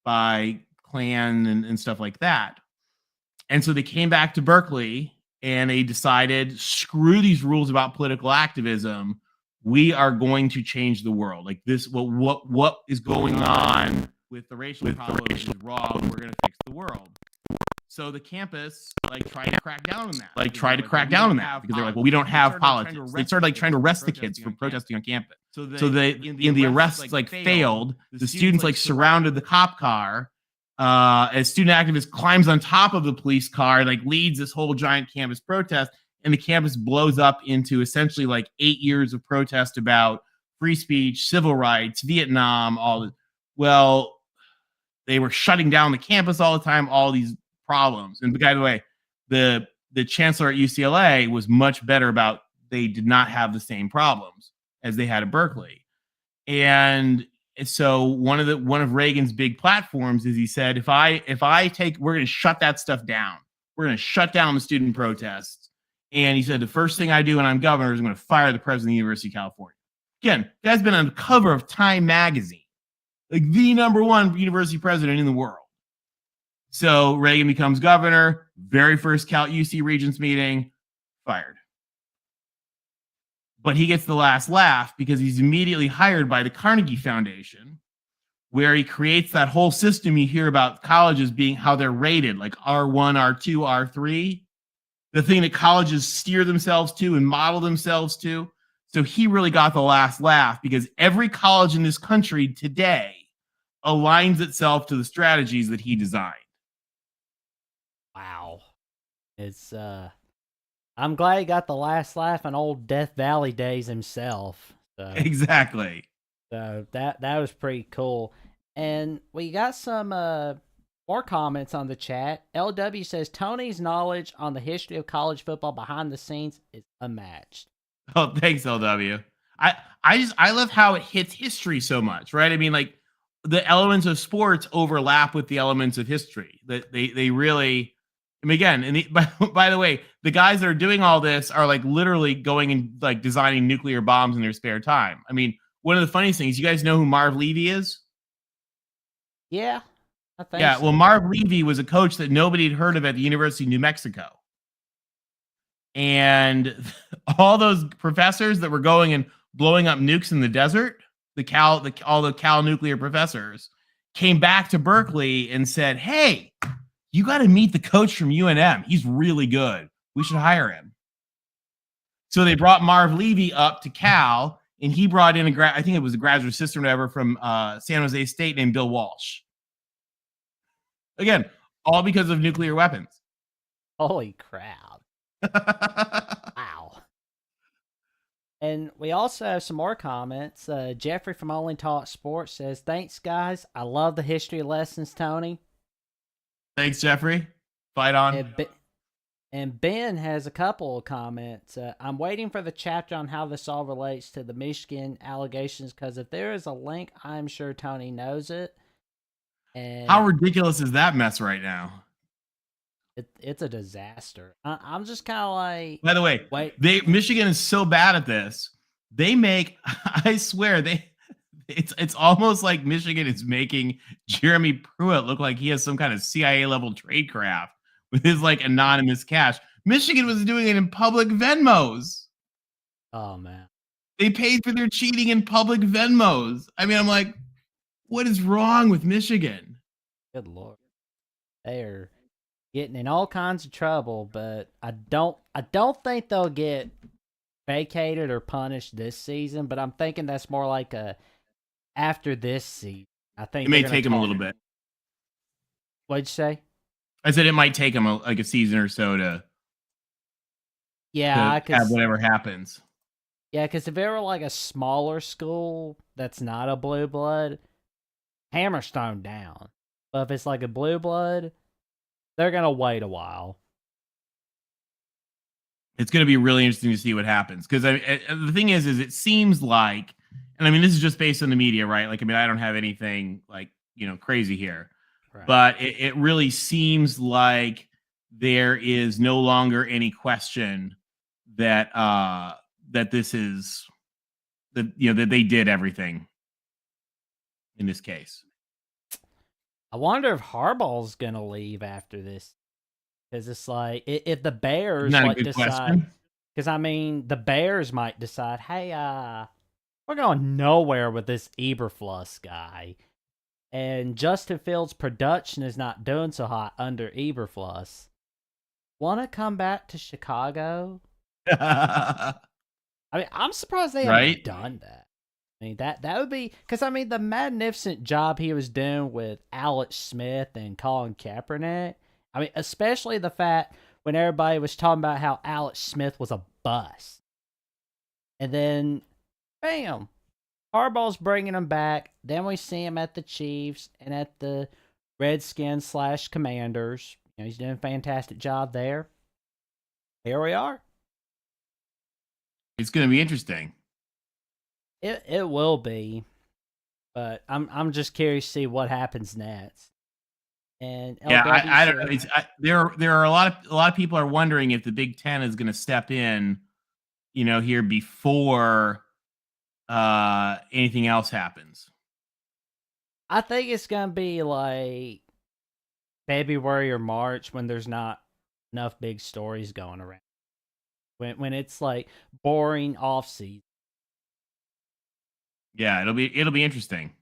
by Klan and stuff like that. And so they came back to Berkeley and they decided, screw these rules about political activism. We are going to change the world. Like this, what is going on with the racial problem is wrong. We're going to fix the world. So the campus tried to crack down on that. Because they're like, well, we don't have politics. They started trying to arrest the kids for protesting on campus. So the arrests failed. The students surrounded the cop car. A student activist climbs on top of the police car, leads this whole giant campus protest, and the campus blows up into essentially 8 years of protest about free speech, civil rights, Vietnam, all this. Well, they were shutting down the campus all the time, all these problems. And by the way, the chancellor at UCLA was much better about, they did not have the same problems as they had at Berkeley. And so one of Reagan's big platforms is he said, we're going to shut that stuff down. We're going to shut down the student protests. And he said, the first thing I do when I'm governor is I'm going to fire the president of the University of California. Again, guy's been on the cover of Time magazine, like the #1 university president in the world. So Reagan becomes governor, very first Cal UC Regents meeting, fired. But he gets the last laugh because he's immediately hired by the Carnegie Foundation, where he creates that whole system you hear about colleges being how they're rated, like R1, R2, R3, the thing that colleges steer themselves to and model themselves to. So he really got the last laugh because every college in this country today aligns itself to the strategies that he designed. Wow. It's I'm glad he got the last laugh on old Death Valley days himself. So, Exactly. So that was pretty cool. And we got some more comments on the chat. LW says Tony's knowledge on the history of college football behind the scenes is unmatched. Oh, thanks, LW. I love how it hits history so much, right? I mean, like the elements of sports overlap with the elements of history. That they really. I mean, again, and by the way, the guys that are doing all this are like literally going and like designing nuclear bombs in their spare time. I mean, one of the funniest things, you guys know who Marv Levy is? Yeah, I think. Yeah, so. well, Marv Levy was a coach that nobody had heard of at the University of New Mexico. And all those professors that were going and blowing up nukes in the desert, all the Cal nuclear professors came back to Berkeley and said, "Hey, you got to meet the coach from UNM. He's really good. We should hire him." So they brought Marv Levy up to Cal, and he brought in I think it was a graduate assistant or whatever from San Jose State named Bill Walsh. Again, all because of nuclear weapons. Holy crap. Wow. And we also have some more comments. Jeffrey from Only Talk Sports says, "Thanks, guys. I love the history lessons, Tony." Thanks, Jeffrey. Fight on. And Ben has a couple of comments. "I'm waiting for the chapter on how this all relates to the Michigan allegations, because if there is a link, I'm sure Tony knows it." And how ridiculous is that mess right now? It's a disaster. I'm just kind of like. By the way, Michigan is so bad at this. They make, I swear, it's almost like Michigan is making Jeremy Pruitt look like he has some kind of CIA level tradecraft with his like anonymous cash. Michigan was doing it in public Venmos. Oh man, they paid for their cheating in public Venmos. I mean, I'm like, what is wrong with Michigan? Good Lord, they are getting in all kinds of trouble, but I don't think they'll get vacated or punished this season. But I'm thinking that's more like after this season. I think it may take them a little bit. What'd you say? I said it might take them like a season or so to have whatever happens. Yeah, because if it were like a smaller school that's not a blue blood, Hammerstone down. But if it's like a blue blood, they're going to wait a while. It's going to be really interesting to see what happens. Because the thing is it seems like, and I mean, this is just based on the media, right? Like, I mean, I don't have anything like, crazy here. Right. But it really seems like there is no longer any question that that this is that that they did everything in this case. I wonder if Harbaugh's gonna leave after this, because it's like if the Bears decide, because I mean the Bears might decide, hey, we're going nowhere with this Eberflus guy, and Justin Fields' production is not doing so hot under Eberflus. Want to come back to Chicago? I mean, I'm surprised they haven't done that. I mean, that would be, because I mean, the magnificent job he was doing with Alex Smith and Colin Kaepernick. I mean, especially the fact when everybody was talking about how Alex Smith was a bust. And then, bam, Harbaugh's bringing him back. Then we see him at the Chiefs and at the Redskins / Commanders. He's doing a fantastic job there. Here we are. It's going to be interesting. It will be, but I'm just curious to see what happens next. And Yeah, LW I don't know. said, There are a lot of people are wondering if the Big Ten is going to step in, here before anything else happens. I think it's gonna be like February or March when there's not enough big stories going around. When it's like boring off season. Yeah, it'll be interesting.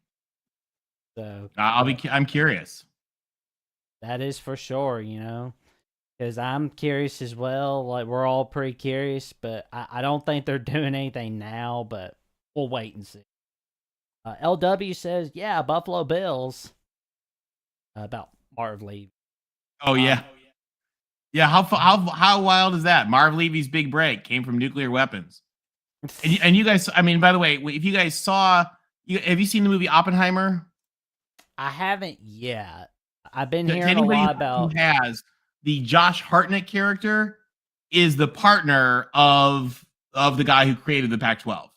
So I'm curious. that is for sure, because I'm curious as well. Like we're all pretty curious, but I don't think they're doing anything now. But we'll wait and see. LW says, "Yeah, Buffalo Bills." About Marv Lee. Oh yeah, yeah. How wild is that? Marv Levy's big break came from nuclear weapons. And you guys, I mean, by the way, if you guys have you seen the movie Oppenheimer? I haven't yet. I've been To hearing a anybody lot about. who has, the Josh Hartnett character is the partner of the guy who created the Pac-12.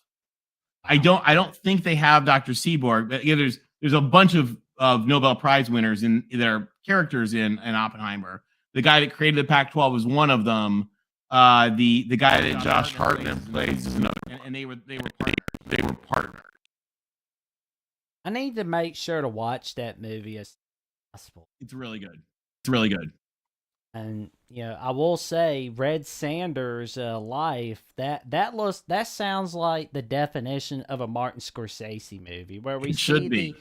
I don't think they have Dr. Seaborg, but there's a bunch of Nobel Prize winners in their characters in Oppenheimer. The guy that created the Pac-12 was one of them. The guy that Josh Hartnett plays is another, and they were partners. I need to make sure to watch that movie as possible. It's really good. It's really good. And I will say, Red Sanders' life that sounds like the definition of a Martin Scorsese movie, where we see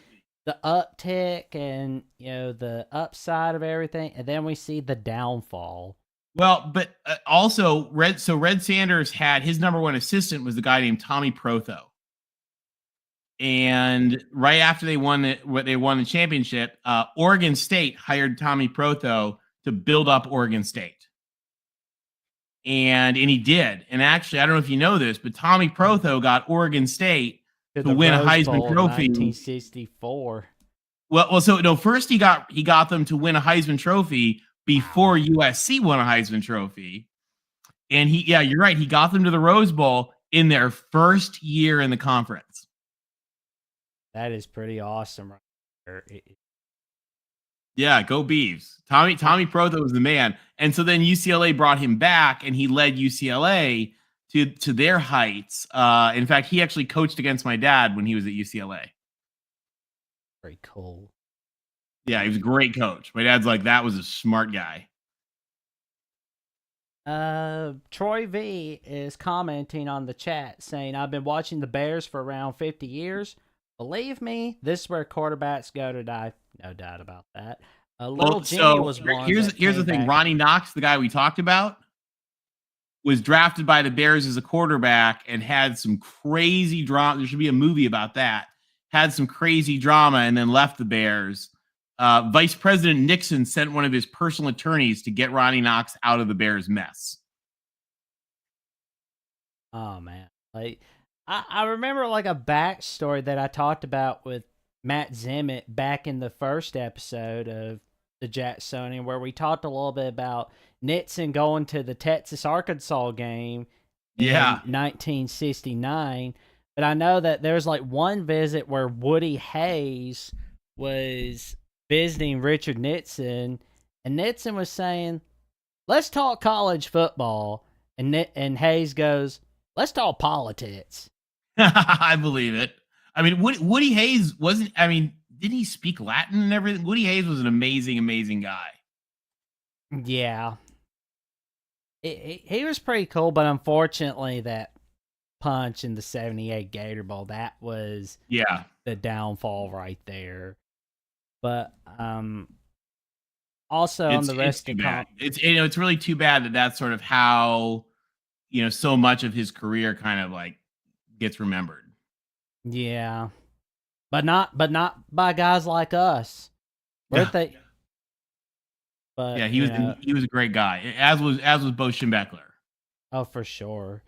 the uptick and the upside of everything, and then we see the downfall. Well, but also Red Sanders had his number one assistant was the guy named Tommy Protho. And right after they won the championship, Oregon State hired Tommy Protho to build up Oregon State. And he did. And actually, I don't know if you know this, but Tommy Protho got Oregon State to win a Heisman Trophy. 1964. Well, so no, first he got them to win a Heisman Trophy before USC won a Heisman Trophy. And you're right. He got them to the Rose Bowl in their first year in the conference. That is pretty awesome, right there. Yeah, go Beavs. Tommy Protho was the man. And so then UCLA brought him back, and he led UCLA to their heights. In fact, he actually coached against my dad when he was at UCLA. Very cool. Yeah, he was a great coach. My dad's like, that was a smart guy. Troy V is commenting on the chat saying, "I've been watching the Bears for around 50 years. Believe me, this is where quarterbacks go to die. No doubt about that." Jimmy was one. Here's the thing. Ronnie Knox, the guy we talked about, was drafted by the Bears as a quarterback and had some crazy drama. There should be a movie about that. Had some crazy drama and then left the Bears. Vice President Nixon sent one of his personal attorneys to get Ronnie Knox out of the Bears' mess. Oh man, I remember like a backstory that I talked about with Matt Zimmett back in the first episode of the Jacksonian, where we talked a little bit about Nixon going to the Texas-Arkansas game in 1969. But I know that there's like one visit where Woody Hayes was visiting Richard Nixon, and Nixon was saying, "Let's talk college football," and Hayes goes, "Let's talk politics." I believe it. I mean, Woody Hayes wasn't. I mean, didn't he speak Latin and everything? Woody Hayes was an amazing, amazing guy. Yeah, he was pretty cool, but unfortunately, that punch in the '78 Gator Bowl, that was the downfall right there. But also on the rest of the it's really too bad that that's sort of how so much of his career kind of like gets remembered. Yeah, but not by guys like us. But yeah, he was a great guy, as was Bo Schembechler. Oh, for sure.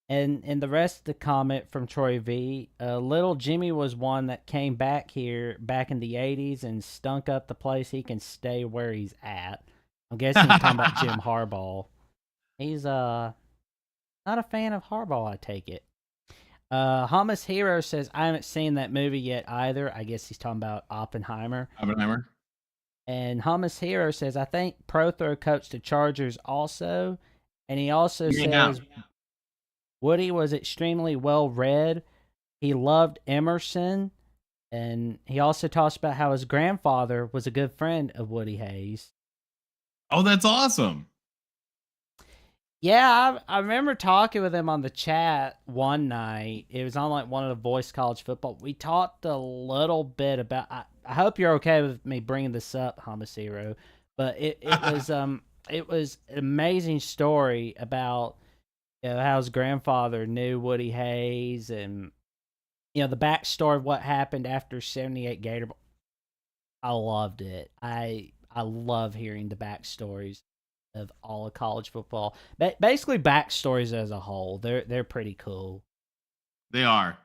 And the rest of the comment from Troy V, little Jimmy was one that came back here back in the 80s and stunk up the place. He can stay where he's at. I'm guessing he's talking about Jim Harbaugh. He's not a fan of Harbaugh, I take it. Hummus Hero says, "I haven't seen that movie yet either." I guess he's talking about Oppenheimer. And Hummus Hero says, I think Prothro coached the Chargers also. And he also says Woody was extremely well read. He loved Emerson. And he also talks about how his grandfather was a good friend of Woody Hayes. Oh, that's awesome. Yeah, I remember talking with him on the chat one night. It was on like one of the Voice College Football. We talked a little bit about. I hope you're okay with me bringing this up, Homicero. But it was it was an amazing story about how his grandfather knew Woody Hayes and the backstory of what happened after '78 Gator Bowl. I loved it. I love hearing the backstories of all of college football. Basically, backstories as a whole. They're pretty cool. They are.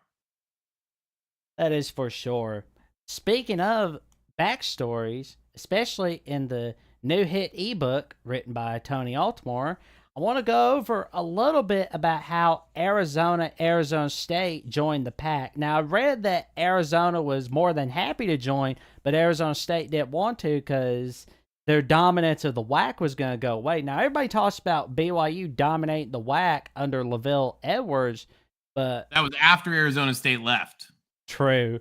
That is for sure. Speaking of backstories, especially in the new hit ebook written by Tony Altimore, I want to go over a little bit about how Arizona State joined the pack. Now, I read that Arizona was more than happy to join, but Arizona State didn't want to because their dominance of the WAC was going to go away. Now, everybody talks about BYU dominating the WAC under LaVelle Edwards, but that was after Arizona State left. True.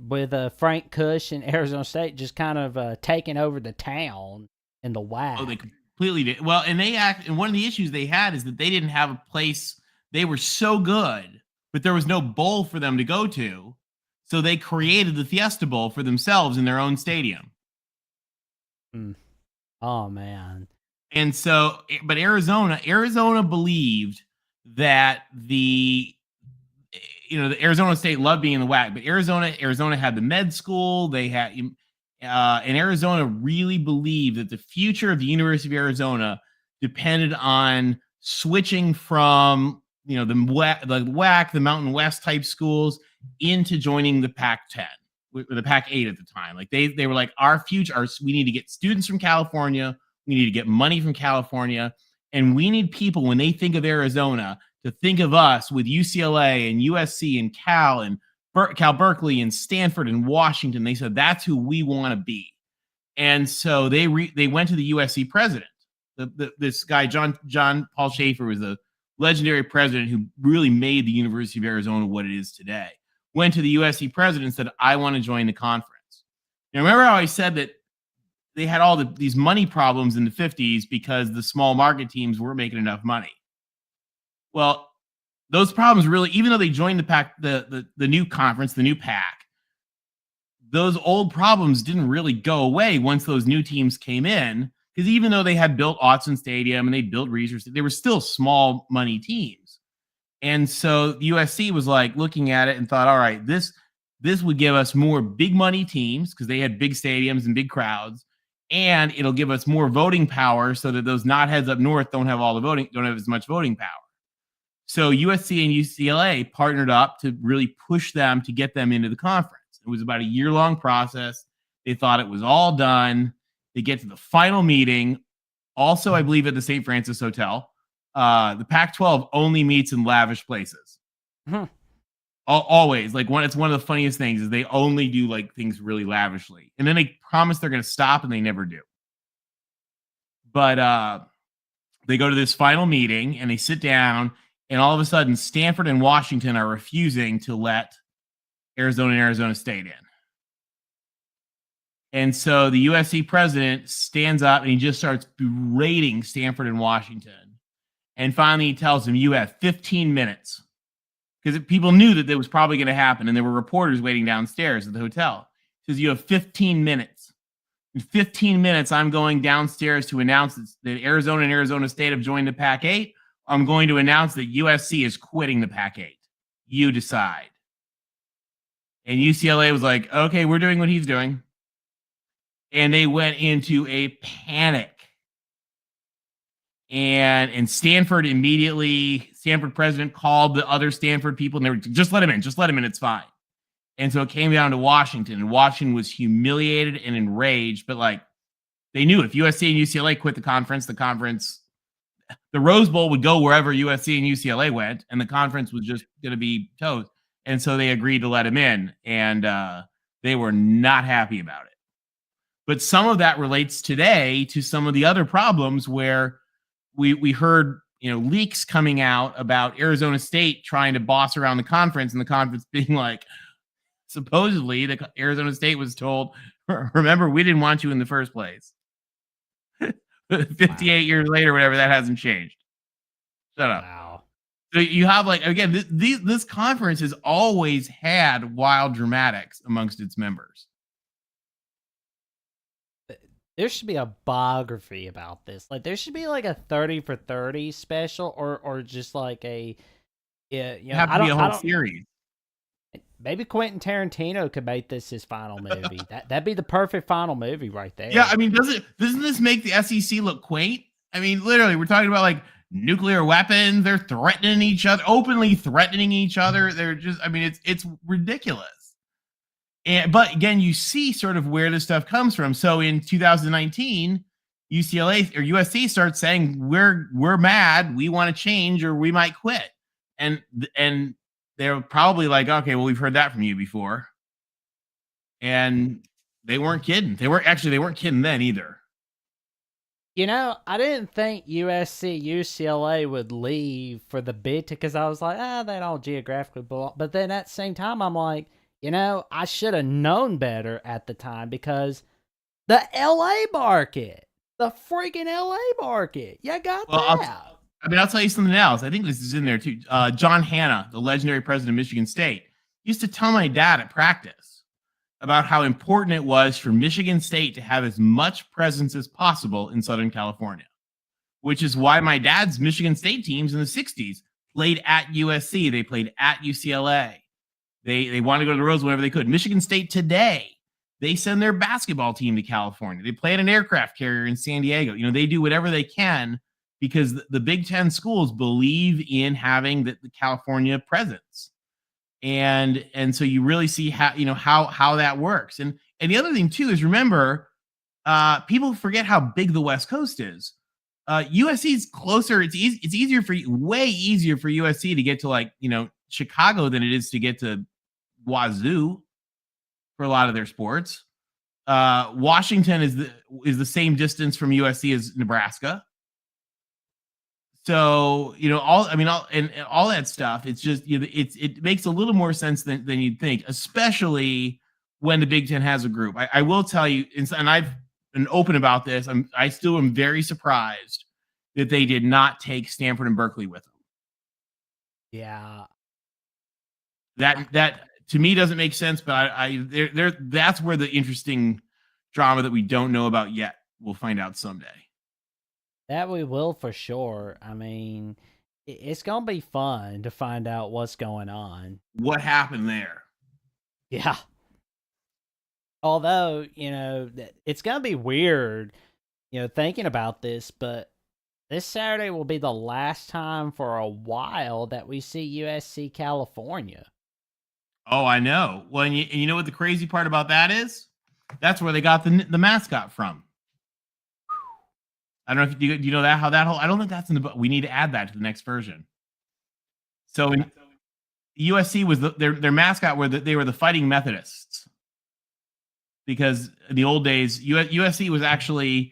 With Frank Cush and Arizona State just kind of taking over the town in the WAC. Oh, they completely did. Well, and one of the issues they had is that they didn't have a place. They were so good, but there was no bowl for them to go to. So they created the Fiesta Bowl for themselves in their own stadium. Oh, man. And so, but Arizona believed that the Arizona State loved being in the WAC, but Arizona had the med school. They had, and Arizona really believed that the future of the University of Arizona depended on switching from the WAC, the Mountain West type schools, into joining the Pac-10, or the Pac-8 at the time. Like they were like, our future, we need to get students from California, we need to get money from California, and we need people, when they think of Arizona, to think of us with UCLA and USC and Cal and Cal Berkeley and Stanford and Washington. They said that's who we want to be, and so they went to the USC president. This guy John Paul Schaefer was the legendary president who really made the University of Arizona what it is today. Went to the USC president and said, "I want to join the conference." Now, remember how I said that they had all these money problems in the 50s because the small market teams weren't making enough money. Well, those problems really, even though they joined the PAC, the new conference, the new PAC, those old problems didn't really go away once those new teams came in, because even though they had built Autzen Stadium and they built Research, they were still small money teams. And so USC was like looking at it and thought, all right, this would give us more big money teams because they had big stadiums and big crowds, and it'll give us more voting power so that those knotheads up north don't have as much voting power. So USC and UCLA partnered up to really push them to get them into the conference. It was about a year-long process. They thought it was all done. They get to the final meeting. Also, I believe at the St. Francis Hotel. The Pac-12 only meets in lavish places. Always. It's one of the funniest things is they only do things really lavishly. And then they promise they're going to stop and they never do. But they go to this final meeting and they sit down. And all of a sudden, Stanford and Washington are refusing to let Arizona and Arizona State in. And so the USC president stands up and he just starts berating Stanford and Washington. And finally, he tells them, you have 15 minutes. Because people knew that was probably going to happen. And there were reporters waiting downstairs at the hotel. He says, you have 15 minutes. In 15 minutes, I'm going downstairs to announce that Arizona and Arizona State have joined the Pac-8. I'm going to announce that USC is quitting the Pac-8. You decide. And UCLA was like, okay, we're doing what he's doing. And they went into a panic. And Stanford president called the other Stanford people and they were just let him in, it's fine. And so it came down to Washington, and Washington was humiliated and enraged, but they knew if USC and UCLA quit the conference, the Rose Bowl would go wherever USC and UCLA went, and the conference was just going to be toast. And so they agreed to let him in, and they were not happy about it. But some of that relates today to some of the other problems where we heard leaks coming out about Arizona State trying to boss around the conference, and the conference being like, supposedly the Arizona State was told, remember, we didn't want you in the first place. 58 years later, whatever, that hasn't changed. Shut up. Wow. So you have, like, again, this conference has always had wild dramatics amongst its members. There should be a biography about this. Like, there should be like a 30 for 30 special, or just like a, Have to be a whole series. Maybe Quentin Tarantino could make this his final movie. That'd be the perfect final movie right there. Yeah, I mean, doesn't this make the SEC look quaint? I mean, literally, we're talking about like nuclear weapons. They're threatening each other, openly threatening each other. They're just, I mean, it's ridiculous. But again, you see sort of where this stuff comes from. So in 2019, UCLA or USC starts saying we're mad, we want to change, or we might quit, and they're probably like, okay, well, we've heard that from you before, and they weren't kidding. They weren't kidding then either. I didn't think USC, UCLA would leave for the Big Ten, because I was like, they don't geographically belong. But then at the same time, I'm like, I should have known better at the time, because the LA market, the freaking LA market, you got that. I'll tell you something else. I think this is in there too. John Hanna, the legendary president of Michigan State, used to tell my dad at practice about how important it was for Michigan State to have as much presence as possible in Southern California, which is why my dad's Michigan State teams in the 60s played at USC. They played at UCLA. They wanted to go to the Rose whenever they could. Michigan State today, they send their basketball team to California. They play at an aircraft carrier in San Diego. They do whatever they can, because the Big Ten schools believe in having the California presence. And so you really see how that works. And the other thing too is, remember, people forget how big the West Coast is. USC is closer. It's easier way easier for USC to get to Chicago than it is to get to Wazoo for a lot of their sports. Washington is the same distance from USC as Nebraska. So, all that stuff, it's just, it makes a little more sense than you'd think, especially when the Big Ten has a group. I will tell you, and I've been open about this, I still am very surprised that they did not take Stanford and Berkeley with them. Yeah. That to me doesn't make sense, but that's where the interesting drama that we don't know about yet, we'll find out someday. That we will for sure. I mean, it's going to be fun to find out what's going on. What happened there? Yeah. Although, it's going to be weird, thinking about this, but this Saturday will be the last time for a while that we see USC California. Oh, I know. Well, and you know what the crazy part about that is? That's where they got the mascot from. I don't know if you know that, how that whole, I don't think that's in the book. We need to add that to the next version. So in USC was their mascot they were the Fighting Methodists, because in the old days USC was actually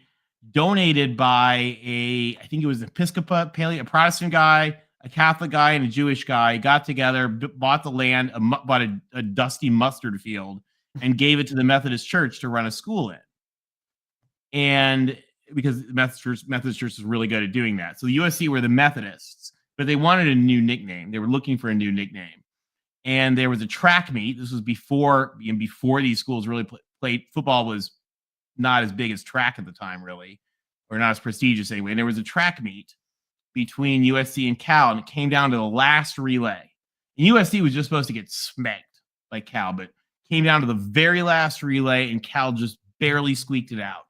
donated by I think it was an Episcopal, a Protestant guy, a Catholic guy, and a Jewish guy got together, bought the land, bought a dusty mustard field, and gave it to the Methodist Church to run a school in. And because the Methodist Church is really good at doing that. So the USC were the Methodists, but they wanted a new nickname. They were looking for a new nickname. And there was a track meet. This was before these schools really played. Football was not as big as track at the time, really, or not as prestigious anyway. And there was a track meet between USC and Cal, and it came down to the last relay. And USC was just supposed to get smacked by Cal, but came down to the very last relay, and Cal just barely squeaked it out.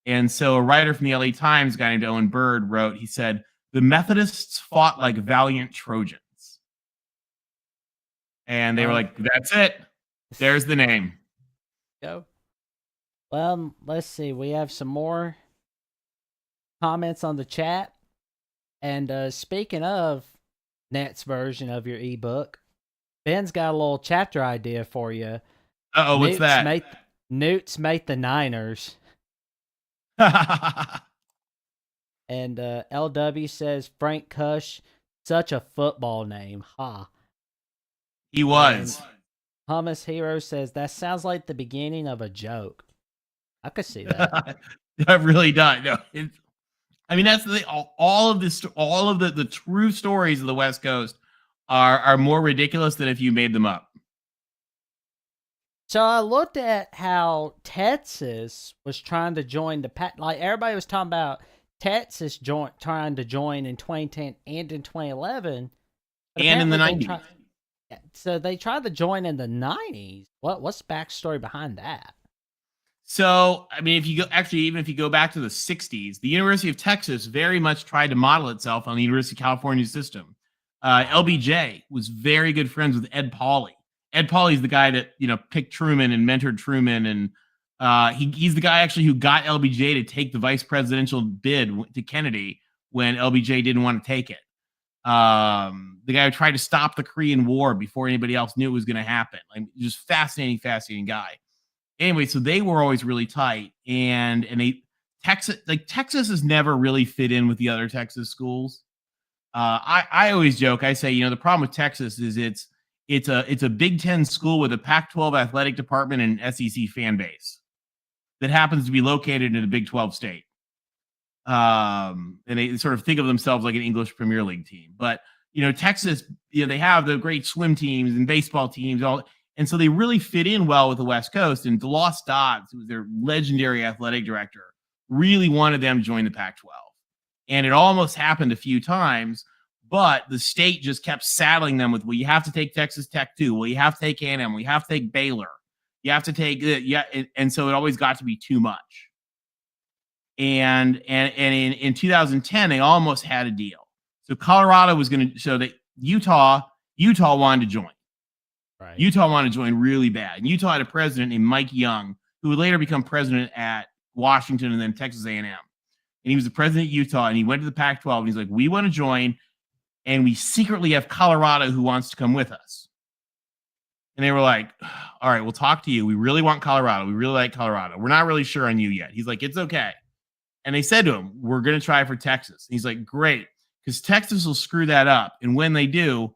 And so a writer from the LA Times, a guy named Owen Bird, wrote, he said, "The Methodists fought like valiant Trojans." And they were like, that's it. There's the name. Go. Well, let's see. We have some more comments on the chat. And speaking of Net's version of your ebook, Ben's got a little chapter idea for you. Uh-oh, what's that? Newts made the Niners. And LW says Frank Cush, such a football name. Ha. He was. Hummus Hero says that sounds like the beginning of a joke. I could see that. That really does. No, I mean, that's all of the true stories of the West Coast are more ridiculous than if you made them up. So I looked at how Texas was trying to join the pack. Like everybody was talking about Texas trying to join in 2010 and in 2011, and in the 90s. So they tried to join in the 90s. What's the backstory behind that? So, I mean, even if you go back to the 60s, the University of Texas very much tried to model itself on the University of California system. LBJ was very good friends with Ed Pauley. Ed Pauley's the guy that, picked Truman and mentored Truman. And he's the guy actually who got LBJ to take the vice presidential bid to Kennedy when LBJ didn't want to take it. The guy who tried to stop the Korean War before anybody else knew it was going to happen. Like, just fascinating guy. Anyway, so they were always really tight, and Texas has never really fit in with the other Texas schools. I always joke. I say, the problem with Texas is it's a Big Ten school with a Pac-12 athletic department and an SEC fan base that happens to be located in a Big 12 state. And they sort of think of themselves like an English Premier League team, but Texas, they have the great swim teams and baseball teams, and so they really fit in well with the West Coast. And DeLoss Dodds, who was their legendary athletic director, really wanted them to join the Pac-12. And it almost happened a few times, but the state just kept saddling them with, well, you have to take Texas Tech too. Well, you have to take A&M. Well, you have to take Baylor. You have to take and so it always got to be too much. And in 2010, they almost had a deal. So Colorado was going to, so that Utah wanted to join. Right. Utah wanted to join really bad. And Utah had a president named Mike Young, who would later become president at Washington and then Texas A&M. And he was the president of Utah, and he went to the Pac-12, and he's like, we want to join, and we secretly have Colorado who wants to come with us. And they were like, all right, we'll talk to you. We really want Colorado. We really like Colorado. We're not really sure on you yet. He's like, it's okay. And they said to him, we're going to try for Texas. And he's like, great, because Texas will screw that up. And when they do,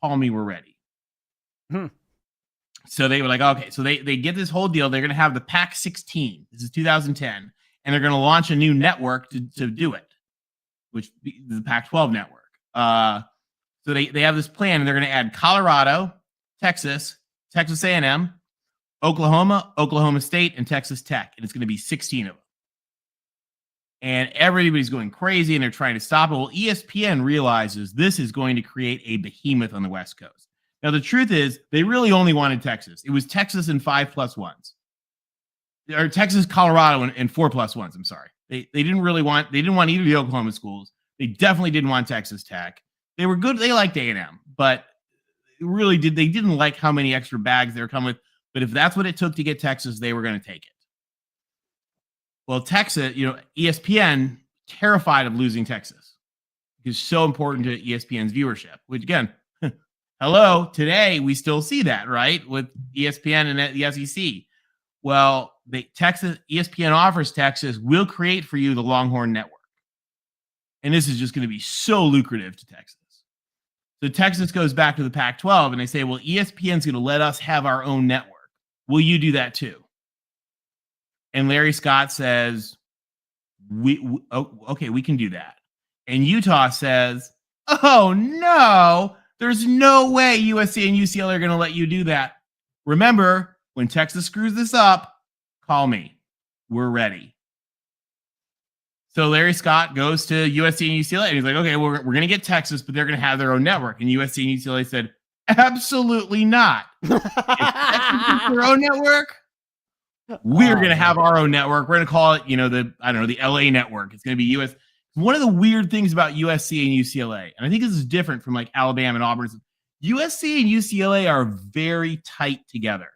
call me, we're ready. So they were like, okay. So they get this whole deal. They're going to have the Pac-16. This is 2010. And they're going to launch a new network to do it, which is the Pac-12 network. So they have this plan, and they're going to add Colorado, Texas, Texas A&M, Oklahoma, Oklahoma State, and Texas Tech. And it's going to be 16 of them. And everybody's going crazy, and they're trying to stop it. Well, ESPN realizes this is going to create a behemoth on the West Coast. Now, the truth is, they really only wanted Texas. It was Texas and 5+1s. Or Texas, Colorado, and 4+1s. I'm sorry. They didn't want either of the Oklahoma schools. They definitely didn't want Texas Tech. They were good. They liked A&M, but they didn't like how many extra bags they were coming with. But if that's what it took to get Texas, they were going to take it. Well, Texas, ESPN, terrified of losing Texas because it's so important to ESPN's viewership, which again, hello, today we still see that, right? With ESPN and the SEC. Well, ESPN offers Texas, we'll create for you the Longhorn Network. And this is just going to be so lucrative to Texas. So Texas goes back to the Pac-12 and they say, well, ESPN's going to let us have our own network. Will you do that too? And Larry Scott says, okay, we can do that. And Utah says, oh no, there's no way USC and UCLA are going to let you do that. Remember, when Texas screws this up, call me. We're ready. So Larry Scott goes to USC and UCLA, and he's like, okay, we're going to get Texas, but they're going to have their own network. And USC and UCLA said, absolutely not. If Texas gets their own network, we're going to have our own network. We're going to call it, the LA network. It's going to be US. One of the weird things about USC and UCLA, and I think this is different from like Alabama and Auburn, USC and UCLA are very tight together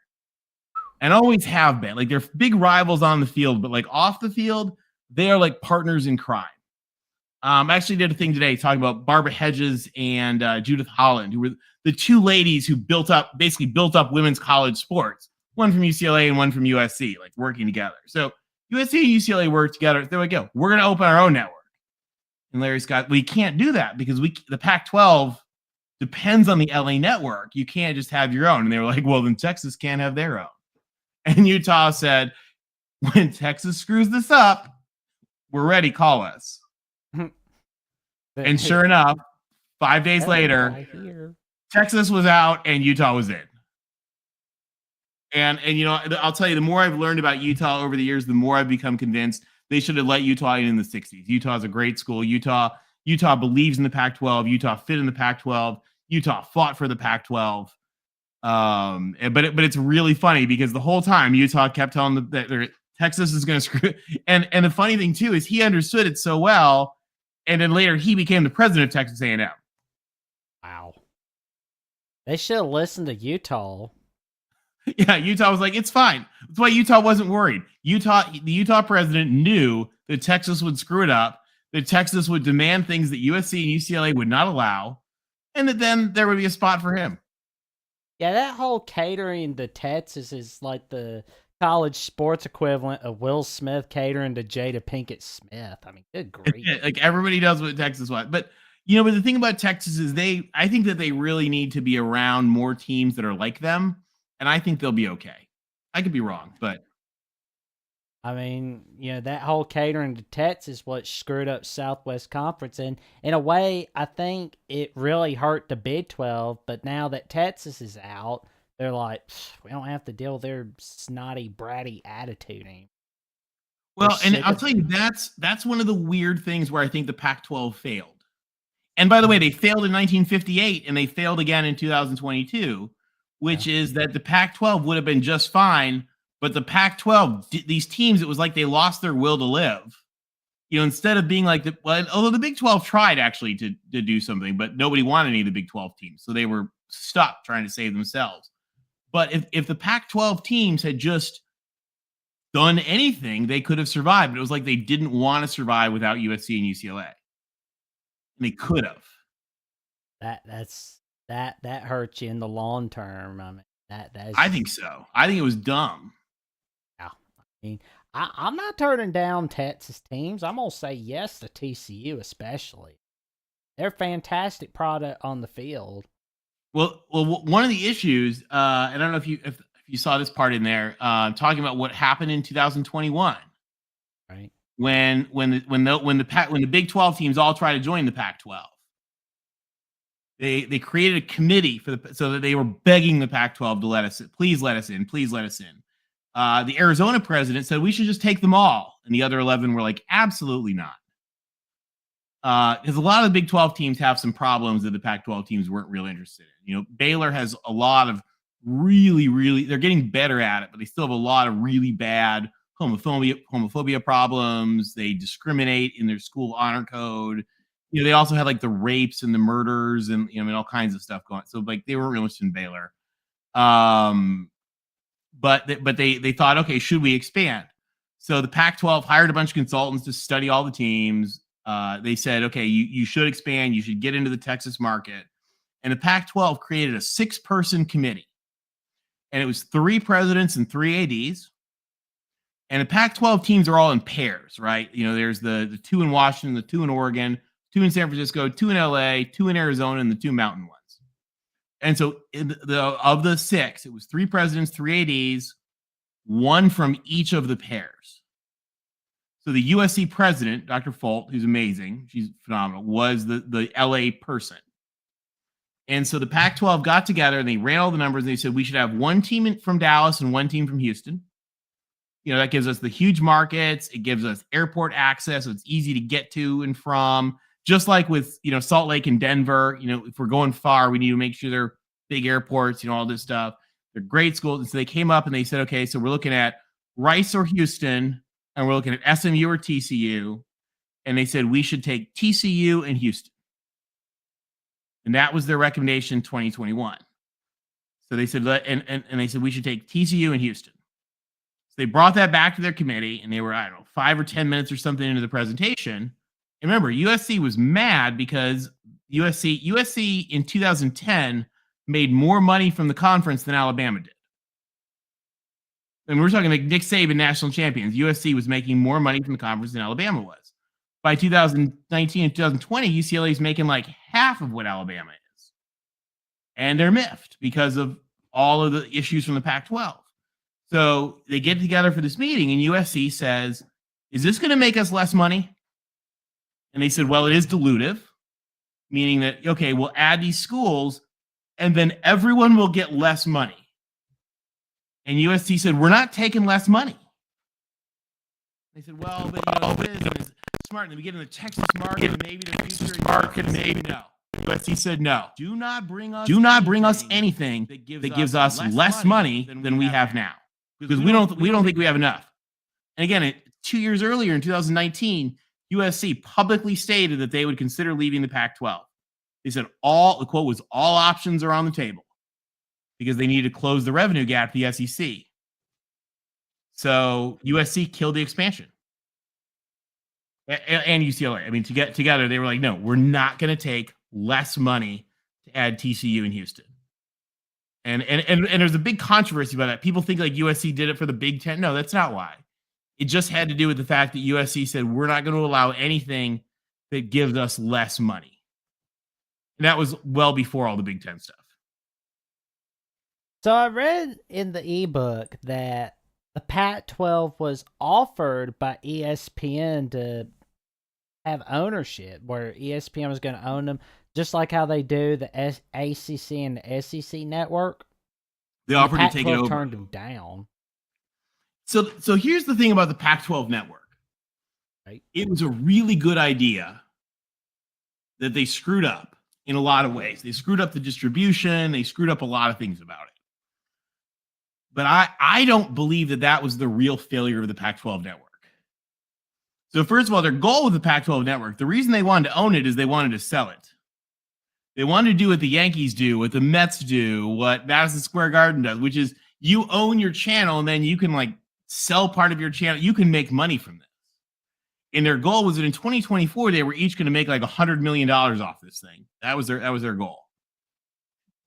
and always have been. Like, they're big rivals on the field, but like off the field, they are like partners in crime. I actually did a thing today talking about Barbara Hedges and Judith Holland, who were the two ladies who built up women's college sports. one from UCLA and one from USC, like working together. So USC and UCLA work together. They're like, yo, we're going to open our own network. And Larry Scott, we can't do that because the Pac-12 depends on the LA network. You can't just have your own. And they were like, well, then Texas can't have their own. And Utah said, when Texas screws this up, we're ready, call us. And sure enough, 5 days later, Texas was out and Utah was in. And I'll tell you, the more I've learned about Utah over the years, the more I've become convinced they should have let Utah in the 60s. Utah's a great school. Utah believes in the Pac-12. Utah fit in the Pac-12. Utah fought for the Pac-12. But it's really funny because the whole time Utah kept telling them that Texas is going to screw. And the funny thing too is he understood it so well, and then later he became the president of Texas A&M. Wow. They should have listened to Utah. Yeah, Utah was like, it's fine. That's why Utah wasn't worried. The Utah president knew that Texas would screw it up, that Texas would demand things that USC and UCLA would not allow, and that then there would be a spot for him. Yeah, that whole catering to Texas is like the college sports equivalent of Will Smith catering to Jada Pinkett Smith. I mean, good grief. Like everybody does what Texas wants. But the thing about Texas is I think that they really need to be around more teams that are like them. And I think they'll be okay. I could be wrong, but I mean, that whole catering to Texas is what screwed up Southwest Conference. And in a way, I think it really hurt the Big 12. But now that Texas is out, they're like, we don't have to deal with their snotty, bratty attitude anymore. Well, and I'll tell you, that's one of the weird things where I think the Pac-12 failed. And by the way, they failed in 1958 and they failed again in 2022. Which is that the Pac-12 would have been just fine, but the Pac-12, these teams, it was like they lost their will to live. Instead of being like although the Big 12 tried actually to do something, but nobody wanted any of the Big 12 teams, so they were stuck trying to save themselves. But if the Pac-12 teams had just done anything, they could have survived. But it was like they didn't want to survive without USC and UCLA. And they could have. That hurts you in the long term. I mean, I think so. I think it was dumb. Yeah. I mean, I'm not turning down Texas teams. I'm gonna say yes to TCU, especially. They're a fantastic product on the field. Well, one of the issues, and I don't know if you saw this part in there, talking about what happened in 2021, right? When the Big 12 teams all try to join the Pac-12. They created a committee so that they were begging the Pac-12 to let us in. Please let us in. Please let us in. The Arizona president said we should just take them all. And the other 11 were like, absolutely not. Because a lot of the Big 12 teams have some problems that the Pac-12 teams weren't really interested in. Baylor has a lot of really, they're getting better at it, but they still have a lot of really bad homophobia problems. They discriminate in their school honor code. They also had like the rapes and the murders and all kinds of stuff going on. So like they weren't really interested in Baylor. But they thought, okay, should we expand? So the Pac-12 hired a bunch of consultants to study all the teams. They said, okay, you should expand. You should get into the Texas market. And the Pac-12 created a 6-person committee. And it was 3 presidents and 3 ADs. And the Pac-12 teams are all in pairs, right? There's the 2 in Washington, the 2 in Oregon, 2 in San Francisco, 2 in LA, 2 in Arizona, and the 2 mountain ones. And so of the 6, it was 3 presidents, 3 ADs, 1 from each of the pairs. So the USC president, Dr. Folt, who's amazing, she's phenomenal, was the LA person. And so the Pac-12 got together and they ran all the numbers and they said we should have 1 team from Dallas and 1 team from Houston. That gives us the huge markets. It gives us airport access, so it's easy to get to and from. Just like with, Salt Lake and Denver, if we're going far, we need to make sure they're big airports, all this stuff. They're great schools. And so they came up and they said, okay, so we're looking at Rice or Houston, and we're looking at SMU or TCU. And they said we should take TCU and Houston. And that was their recommendation in 2021. So they said, and they said we should take TCU and Houston. So they brought that back to their committee, and they were, 5 or 10 minutes or something into the presentation. And remember, USC was mad because USC in 2010 made more money from the conference than Alabama did. And we're talking like Nick Saban, national champions. USC was making more money from the conference than Alabama was. By 2019 and 2020, UCLA is making like half of what Alabama is. And they're miffed because of all of the issues from the Pac-12. So they get together for this meeting, and USC says, is this going to make us less money? And they said, well, it is dilutive, meaning that, okay, we'll add these schools, and then everyone will get less money. And USC said, we're not taking less money. They said, well, but this is smart. And then we get in the Texas market, and maybe the future market, maybe no. USC said, no. Do not bring us anything that gives us less money than we have now. Because we don't think we have enough. And again, 2 years earlier in 2019, USC publicly stated that they would consider leaving the Pac-12. They said the quote was, all options are on the table, because they needed to close the revenue gap to the SEC. So USC killed the expansion. And UCLA. I mean, together, they were like, no, we're not going to take less money to add TCU in Houston. And there's a big controversy about that. People think like USC did it for the Big Ten. No, that's not why. It just had to do with the fact that USC said, we're not going to allow anything that gives us less money. And that was well before all the Big Ten stuff. So I read in the ebook that the Pac-12 was offered by ESPN to have ownership, where ESPN was going to own them, just like how they do the ACC and the SEC network. They offered to take it over. Turned them down. So here's the thing about the Pac-12 network. Right. It was a really good idea that they screwed up in a lot of ways. They screwed up the distribution. They screwed up a lot of things about it. But I don't believe that was the real failure of the Pac-12 network. So first of all, their goal with the Pac-12 network, the reason they wanted to own it is they wanted to sell it. They wanted to do what the Yankees do, what the Mets do, what Madison Square Garden does, which is you own your channel and then you can like sell part of your channel. You can make money from this. And their goal was that in 2024, they were each going to make like $100 million off this thing. That was their goal.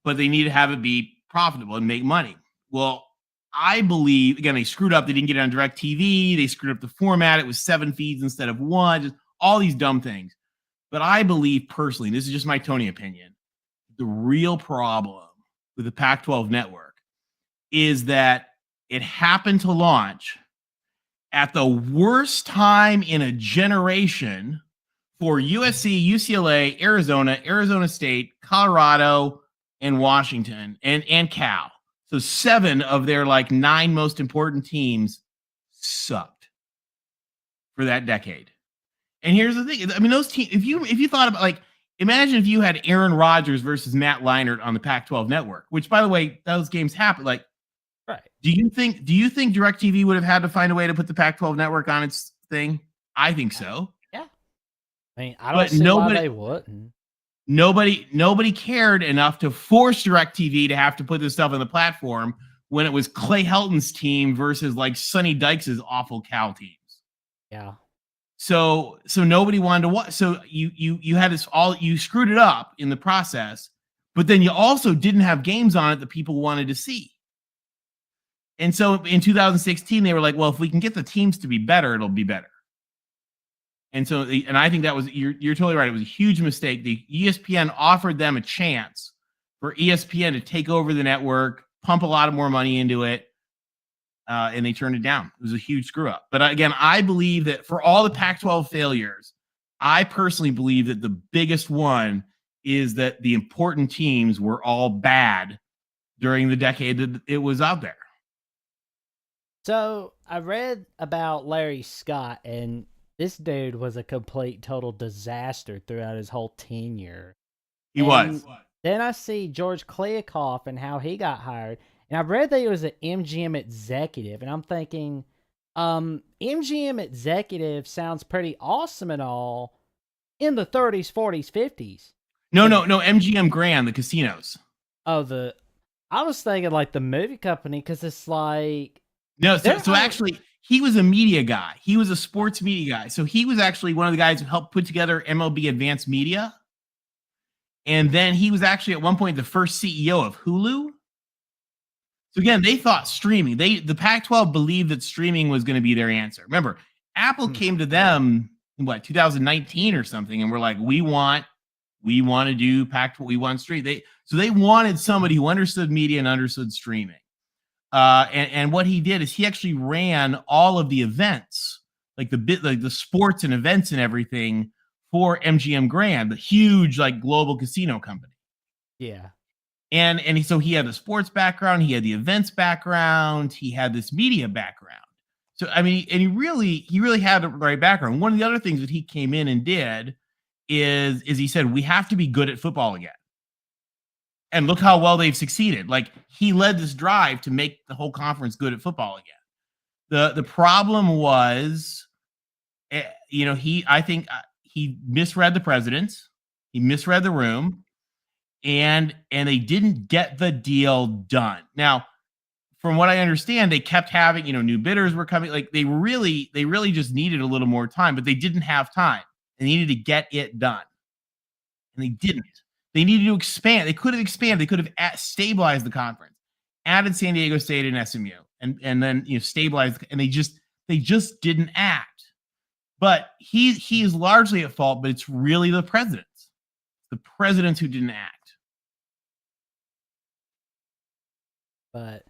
But they needed to have it be profitable and make money. Well, I believe, again, they screwed up. They didn't get it on DirecTV. They screwed up the format. It was 7 feeds instead of 1. Just all these dumb things. But I believe personally, this is just my Tony opinion, the real problem with the Pac-12 network is that it happened to launch at the worst time in a generation for USC, UCLA, Arizona State, Colorado, and Washington, and Cal. So 7 of their like 9 most important teams sucked for that decade. And here's the thing. I mean, those teams, if you thought about, like, imagine if you had Aaron Rodgers versus Matt Leinart on the Pac-12 network, which, by the way, those games happen. Like, right. Do you think DirecTV would have had to find a way to put the Pac-12 network on its thing? I think so. Yeah. I mean, I don't see why they wouldn't. Nobody cared enough to force DirecTV to have to put this stuff on the platform when it was Clay Helton's team versus like Sonny Dykes' awful Cal teams. Yeah. So nobody wanted to watch. So you had this you screwed it up in the process, but then you also didn't have games on it that people wanted to see. And so in 2016, they were like, well, if we can get the teams to be better, it'll be better. And so, and I think that was, you're totally right. It was a huge mistake. The ESPN offered them a chance for ESPN to take over the network, pump a lot of more money into it. And they turned it down. It was a huge screw up. But again, I believe that for all the Pac-12 failures, I personally believe that the biggest one is that the important teams were all bad during the decade that it was out there. So I read about Larry Scott, and this dude was a complete total disaster throughout his whole tenure. He was. Then I see George Kliavkoff and how he got hired. And I've read that he was an MGM executive, and I'm thinking, MGM executive sounds pretty awesome and all in the 30s, 40s, 50s. No, MGM Grand, the casinos. Oh, I was thinking like the movie company, because it's like... No, so actually, he was a media guy. He was a sports media guy. So he was actually one of the guys who helped put together MLB Advanced Media. And then he was actually at one point the first CEO of Hulu. So again, they thought streaming. The Pac-12 believed that streaming was going to be their answer. Remember, Apple came to them in 2019 or something, and we're like, we want to do Pac-12. We want stream. They wanted somebody who understood media and understood streaming. And what he did is he actually ran all of the events, like the sports and events and everything for MGM Grand, the huge like global casino company. Yeah. And so he had the sports background, he had the events background, he had this media background. So I mean, and he really had the right background. One of the other things that he came in and did is he said we have to be good at football again. And look how well they've succeeded. Like he led this drive to make the whole conference good at football again. The problem was, I think he misread the presidents, he misread the room, and they didn't get the deal done. Now, from what I understand, they kept having, new bidders were coming. Like they really just needed a little more time, but they didn't have time. They needed to get it done, and they didn't. They needed to expand. They could have expanded. They could have stabilized the conference, added San Diego State and SMU, and then stabilized. And they just didn't act. But he is largely at fault. But it's really the presidents who didn't act. But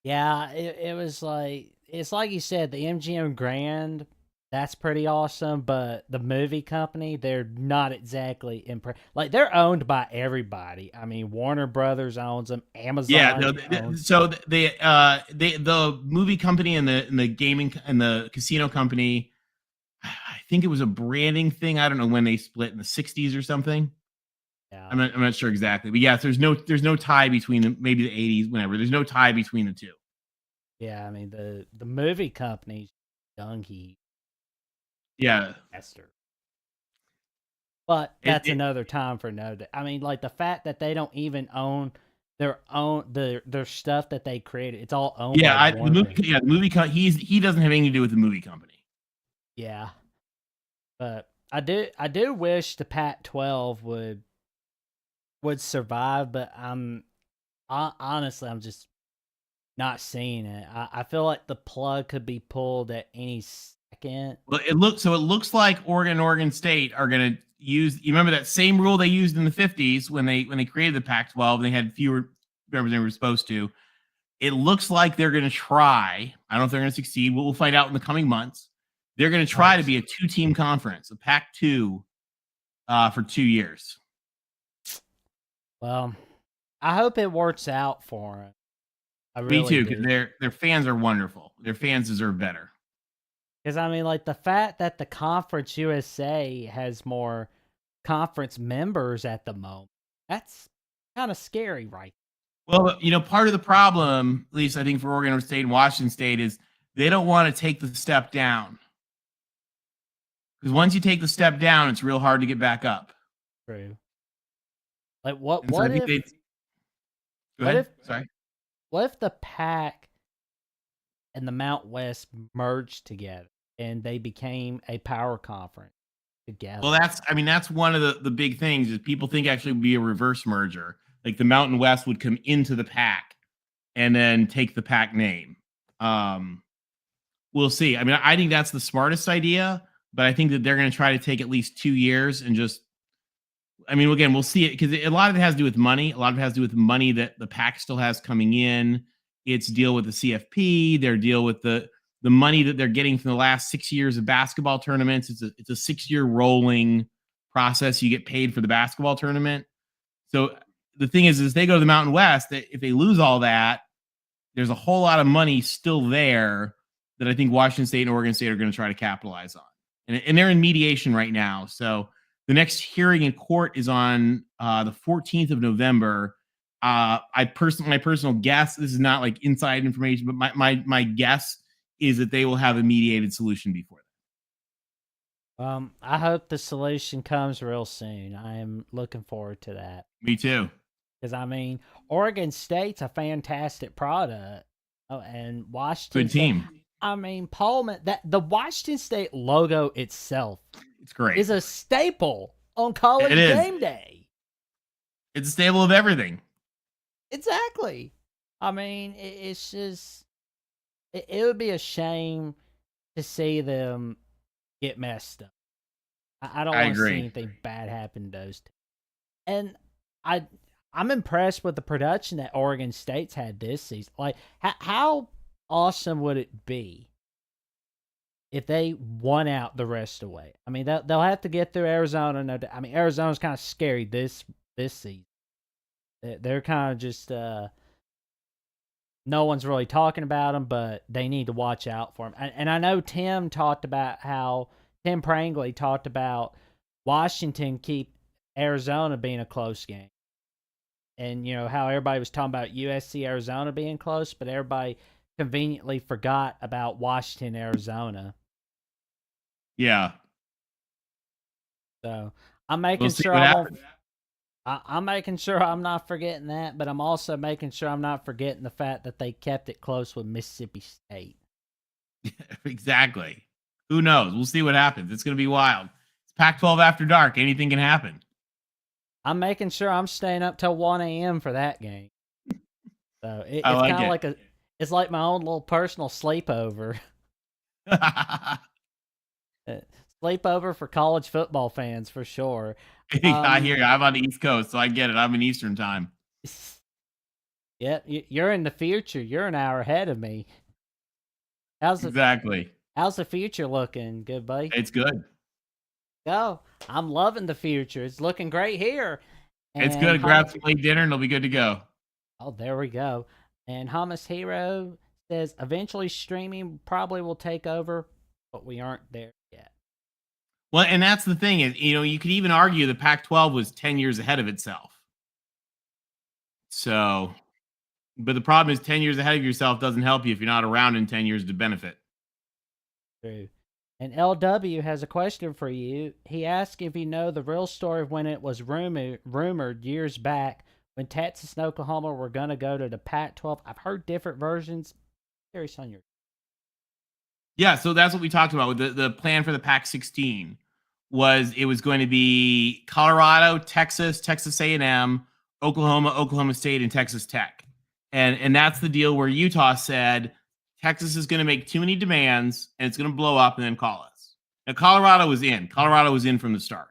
yeah, it was like, it's like you said, the MGM Grand, that's pretty awesome. But the movie company, they're not exactly like they're owned by everybody. I mean, Warner Brothers owns them, Amazon. Yeah, so the movie company and the gaming and the casino company, I think it was a branding thing. I don't know when they split, in the 60s or something. Yeah. I'm not sure exactly, but yeah, there's no tie between them. Maybe the 80s, whenever. There's no tie between the two. Yeah, I mean the movie company's Dungy. Yeah, Esther. But that's another time for no day. I mean, like the fact that they don't even own their stuff that they created. It's all owned. Yeah, the movie. He doesn't have anything to do with the movie company. Yeah, but I do wish the Pac-12 would survive, but honestly, I'm just not seeing it. I feel like the plug could be pulled at any second. Well, it looks like Oregon State are going to use. You remember that same rule they used in the 50s when they created the Pac-12? They had fewer members than they were supposed to. It looks like they're going to try. I don't know if they're going to succeed. We'll find out in the coming months. They're going to try to be a 2-team conference, a Pac-2, for 2 years. Well, I hope it works out for them. Me too, because their fans are wonderful. Their fans deserve better. Because, I mean, like the fact that the Conference USA has more conference members at the moment, that's kind of scary, right? Well, part of the problem, at least I think for Oregon State and Washington State, is they don't want to take the step down. Because once you take the step down, it's real hard to get back up. True. Like what if the Pac and the Mount West merged together and they became a power conference together? Well, that's one of the big things is people think actually would be a reverse merger. Like the Mountain West would come into the Pac and then take the Pac name. We'll see. I mean, I think that's the smartest idea, but I think that they're going to try to take at least 2 years and just, I mean, again, we'll see it because a lot of it has to do with money. A lot of it has to do with money that the Pac still has coming in. It's deal with the CFP. Their deal with the money that they're getting from the last 6 years of basketball tournaments. It's a 6-year rolling process. You get paid for the basketball tournament. So the thing is they go to the Mountain West, if they lose all that, there's a whole lot of money still there that I think Washington State and Oregon State are going to try to capitalize on. And they're in mediation right now. So the next hearing in court is on the 14th of November. My personal guess, this is not like inside information, but my guess is that they will have a mediated solution before that. I hope the solution comes real soon. I am looking forward to that. Me too. Because, I mean, Oregon State's a fantastic product. Oh, and Washington Good team. I mean, Pullman, the Washington State logo itself, it's great, is a staple on college game day. It's a staple of everything. Exactly. I mean, it's just it would be a shame to see them get messed up. I don't I want to see agree. anything bad happen to those two. And I I'm impressed with the production that Oregon State's had this season. Like, how awesome would it be if they won out the rest of the way? I mean, they'll have to get through Arizona. No, I mean, Arizona's kind of scary this season. They're kind of just no one's really talking about them, but they need to watch out for them. And I know Tim Prangley talked about Washington keep Arizona being a close game. And how everybody was talking about USC Arizona being close, but everybody conveniently forgot about Washington Arizona. Yeah. So I'm making We'll see sure what I happens. won't. I'm making sure I'm not forgetting that, but I'm also making sure I'm not forgetting the fact that they kept it close with Mississippi State. Exactly. Who knows? We'll see what happens. It's going to be wild. It's Pac-12 after dark. Anything can happen. I'm making sure I'm staying up till 1 a.m. for that game. So it's I like kind of it. like it's like my own little personal sleepover. Sleepover for college football fans for sure. I hear you. I'm on the East Coast, so I get it. I'm in Eastern time. Yeah, you're in the future. You're an hour ahead of me. Exactly. How's the future looking, good buddy? It's good. Go. I'm loving the future. It's looking great here. It's And good. Grab some late dinner and it'll be good to go. Oh, there we go. And Hamas Hero says eventually streaming probably will take over, but we aren't there yet. Well, and that's the thing is, you could even argue the Pac-12 was 10 years ahead of itself. So, but the problem is 10 years ahead of yourself doesn't help you if you're not around in 10 years to benefit. True. And LW has a question for you. He asked if you know the real story of when it was rumored years back when Texas and Oklahoma were going to go to the Pac-12. I've heard different versions. Curious on your. Yeah, so that's what we talked about with the plan for the Pac-16 was it was going to be Colorado, Texas, Texas A&M, Oklahoma, Oklahoma State, and Texas Tech. And that's the deal where Utah said Texas is going to make too many demands and it's going to blow up and then call us. Now Colorado was in. Colorado was in from the start.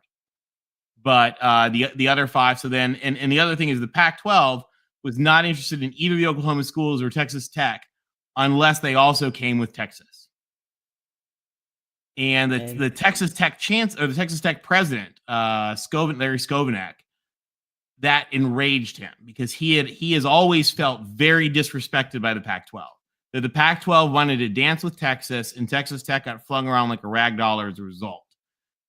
But the other five, so then and the other thing is the Pac-12 was not interested in either the Oklahoma schools or Texas Tech unless they also came with Texas. And the Texas Tech the Texas Tech president, Larry Skovanec, that enraged him because he has always felt very disrespected by the Pac-12. That the Pac-12 wanted to dance with Texas, and Texas Tech got flung around like a rag doll as a result.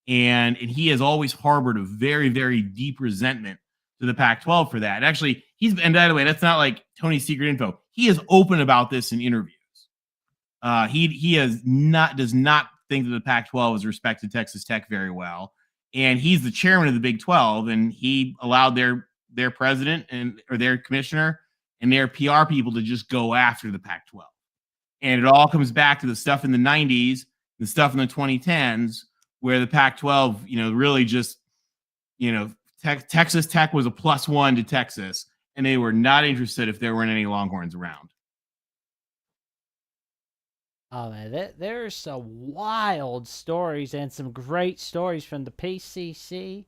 And he has always harbored a very, very deep resentment to the Pac-12 for that. Actually, and by the way, that's not like Tony's secret info. He is open about this in interviews. He does not think that the Pac-12 has respected Texas Tech very well, and he's the chairman of the Big 12, and he allowed their president or their commissioner and their PR people to just go after the Pac-12. And it all comes back to the stuff in the 90s, the stuff in the 2010s, where the Pac-12, really just, Texas Tech was a +1 to Texas, and they were not interested if there weren't any Longhorns around. Oh man, there's some wild stories and some great stories from the PCC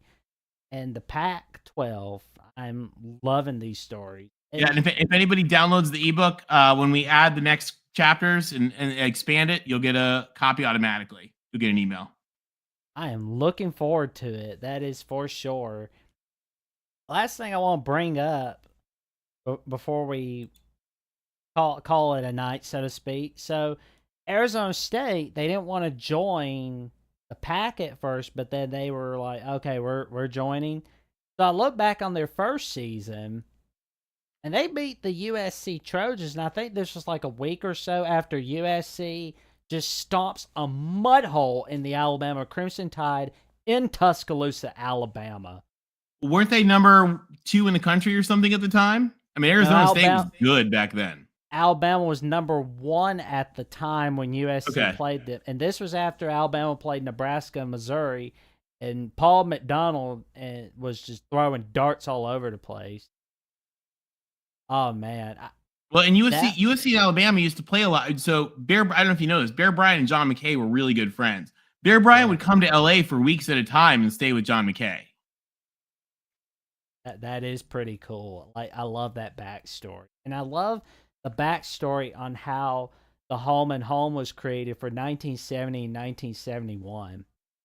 and the Pac-12. I'm loving these stories. Yeah, and if anybody downloads the ebook, when we add the next chapters and expand it, you'll get a copy automatically. You'll get an email. I am looking forward to it. That is for sure. Last thing I want to bring up before we call it a night, so to speak. So Arizona State, they didn't want to join the Pac at first, but then they were like, okay, we're joining. So I look back on their first season, and they beat the USC Trojans, and I think this was like a week or so after USC just stomps a mud hole in the Alabama Crimson Tide in Tuscaloosa, Alabama. Weren't they number 2 in the country or something at the time? I mean, Arizona State was good back then. Alabama was number 1 at the time when USC played them. And this was after Alabama played Nebraska and Missouri. And Paul McDonald was just throwing darts all over the place. Oh, man. Well, and USC and Alabama used to play a lot. So I don't know if you know this, Bear Bryant and John McKay were really good friends. Bear Bryant would come to LA for weeks at a time and stay with John McKay. That is pretty cool. Like, I love that backstory, and I love the backstory on how the Home and Home was created for 1970 and 1971.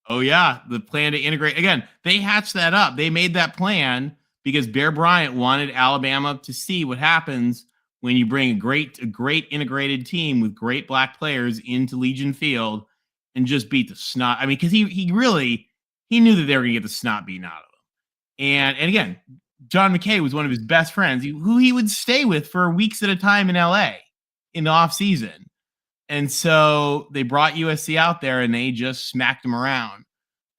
Oh yeah, the plan to integrate again. They hatched that up. They made that plan because Bear Bryant wanted Alabama to see what happens when you bring a great integrated team with great black players into Legion Field and just beat the snot. I mean, because he knew that they were going to get the snot beaten out of them. And again, John McKay was one of his best friends, who he would stay with for weeks at a time in LA in the off season. And so they brought USC out there and they just smacked them around.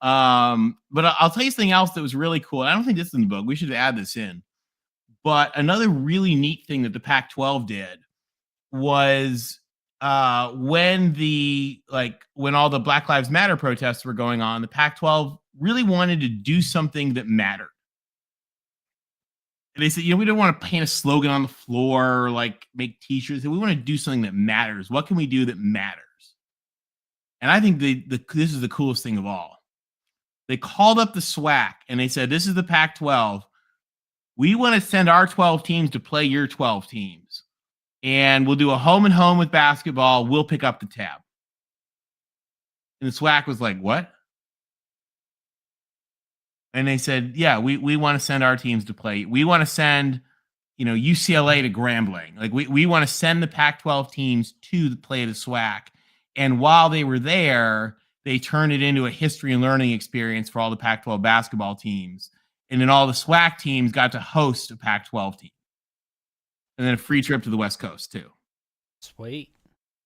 But I'll tell you something else that was really cool. I don't think this is in the book. We should add this in. But another really neat thing that the Pac-12 did was when all the Black Lives Matter protests were going on, the Pac-12 really wanted to do something that mattered. And they said, we don't want to paint a slogan on the floor or like make t-shirts. We want to do something that matters. What can we do that matters? And I think this is the coolest thing of all. They called up the SWAC and they said, this is the Pac-12. We want to send our 12 teams to play your 12 teams. And we'll do a home and home with basketball. We'll pick up the tab. And the SWAC was like, what? And they said, yeah, we want to send our teams to play. We want to send, UCLA to Grambling. Like we want to send the Pac-12 teams to play the SWAC. And while they were there, they turned it into a history and learning experience for all the Pac-12 basketball teams. And then all the SWAC teams got to host a Pac-12 team. And then a free trip to the West Coast too. Sweet.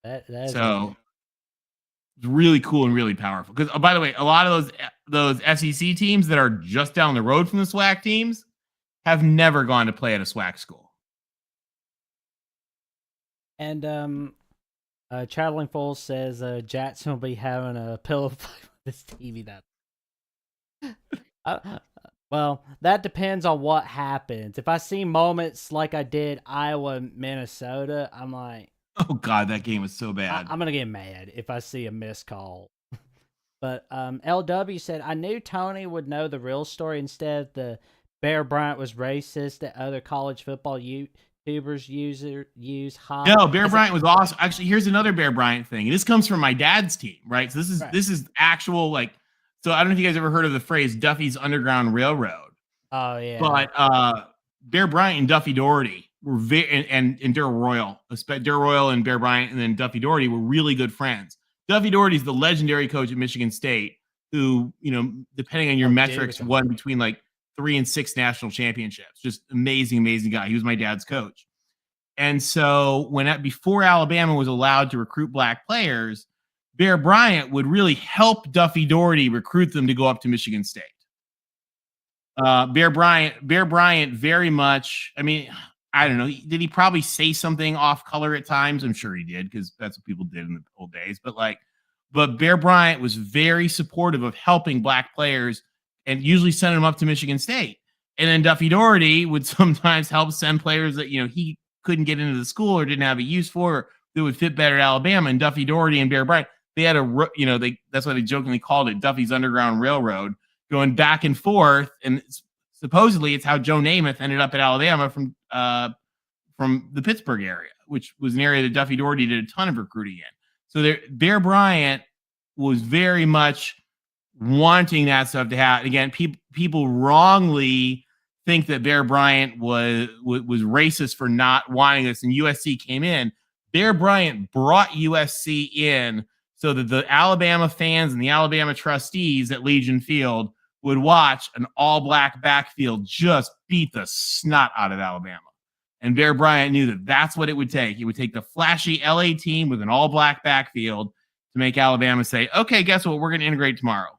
That so it's really cool and really powerful. Because by the way, a lot of those SEC teams that are just down the road from the SWAC teams have never gone to play at a SWAC school. And Traveling Fool says Jackson will be having a pillow fight with this TV. Well, that depends on what happens. If I see moments like I did Iowa, Minnesota, I'm like, oh God, that game was so bad. I'm gonna get mad if I see a missed call. But LW said, I knew Tony would know the real story. Instead, the Bear Bryant was racist that other college football YouTubers use. No, Bear Bryant was awesome. Actually, here's another Bear Bryant thing. This comes from my dad's team, right? So this is actual like. So I don't know if you guys ever heard of the phrase Duffy's Underground Railroad. Oh yeah. But Bear Bryant and Duffy Doherty were and Darryl Royal, Darryl Royal and Bear Bryant, and then Duffy Doherty were really good friends. Duffy Doherty's the legendary coach at Michigan State, who, depending on your metrics, won between like 3 and 6 national championships. Just amazing, amazing guy. He was my dad's coach. And so before Alabama was allowed to recruit black players, Bear Bryant would really help Duffy Doherty recruit them to go up to Michigan State. Bear Bryant very much, I mean, I don't know. Did he probably say something off color at times? I'm sure he did, because that's what people did in the old days. But Bear Bryant was very supportive of helping black players and usually sending them up to Michigan State. And then Duffy Doherty would sometimes help send players that, he couldn't get into the school or didn't have a use for, or that would fit better at Alabama. And Duffy Doherty and Bear Bryant, they had that's why they jokingly called it Duffy's Underground Railroad, going back and forth. And supposedly it's how Joe Namath ended up at Alabama from the Pittsburgh area, which was an area that Duffy Doherty did a ton of recruiting in. So Bear Bryant was very much wanting that stuff to happen. Again, people wrongly think that Bear Bryant was racist for not wanting this, and USC came in. Bear Bryant brought USC in so that the Alabama fans and the Alabama trustees at Legion Field would watch an all-black backfield just beat the snot out of Alabama. And Bear Bryant knew that that's what it would take. It would take the flashy LA team with an all-black backfield to make Alabama say, okay, guess what? We're going to integrate tomorrow.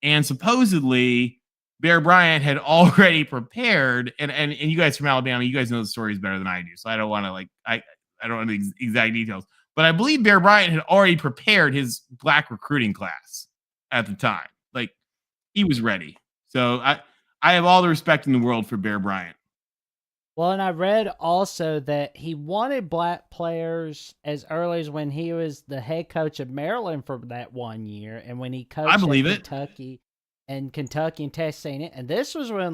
And supposedly, Bear Bryant had already prepared, and you guys from Alabama, you guys know the stories better than I do, so I don't want to I don't know the exact details. But I believe Bear Bryant had already prepared his black recruiting class at the time. Like, he was ready. So I have all the respect in the world for Bear Bryant. Well, and I read also that he wanted black players as early as when he was the head coach of Maryland for that 1 year, and when he I coached at believe it. Kentucky and Texas A&M, and this was when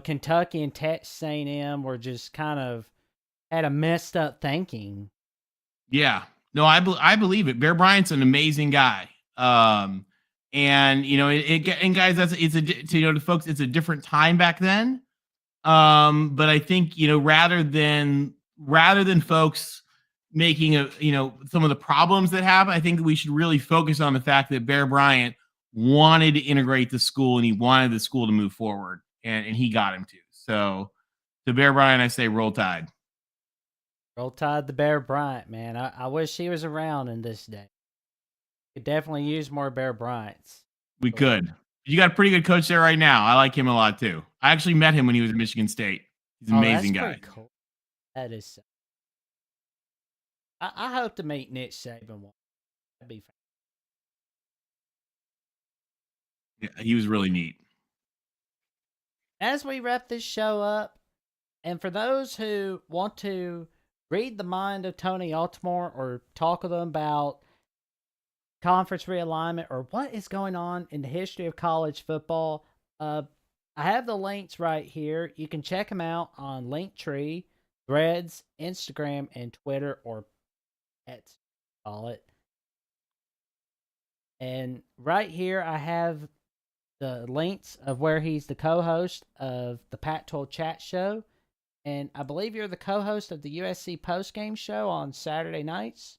Kentucky and Texas A&M were just kind of had a messed up thinking. Yeah. No, I believe it. Bear Bryant's an amazing guy. And and guys, to folks, it's a different time back then. But I think, rather than folks making some of the problems that happen, I think we should really focus on the fact that Bear Bryant wanted to integrate the school and he wanted the school to move forward, and he got him to. So to Bear Bryant, I say roll Tide. Roll Tide the Bear Bryant, man. I wish he was around in this day. Could definitely use more Bear Bryants. We could. You got a pretty good coach there right now. I like him a lot too. I actually met him when he was at Michigan State. He's an amazing that's guy. Pretty cool. That is so. I hope to meet Nick Saban one. That'd be fun. Yeah, he was really neat. As we wrap this show up, and for those who want to read the mind of Tony Altimore or talk with them about conference realignment or what is going on in the history of college football, I have the links right here. You can check them out on Linktree, Threads, Instagram, and Twitter, or X, call it. And right here, I have the links of where he's the co-host of the Pac-12 Chat Show. And I believe you're the co-host of the USC postgame show on Saturday nights.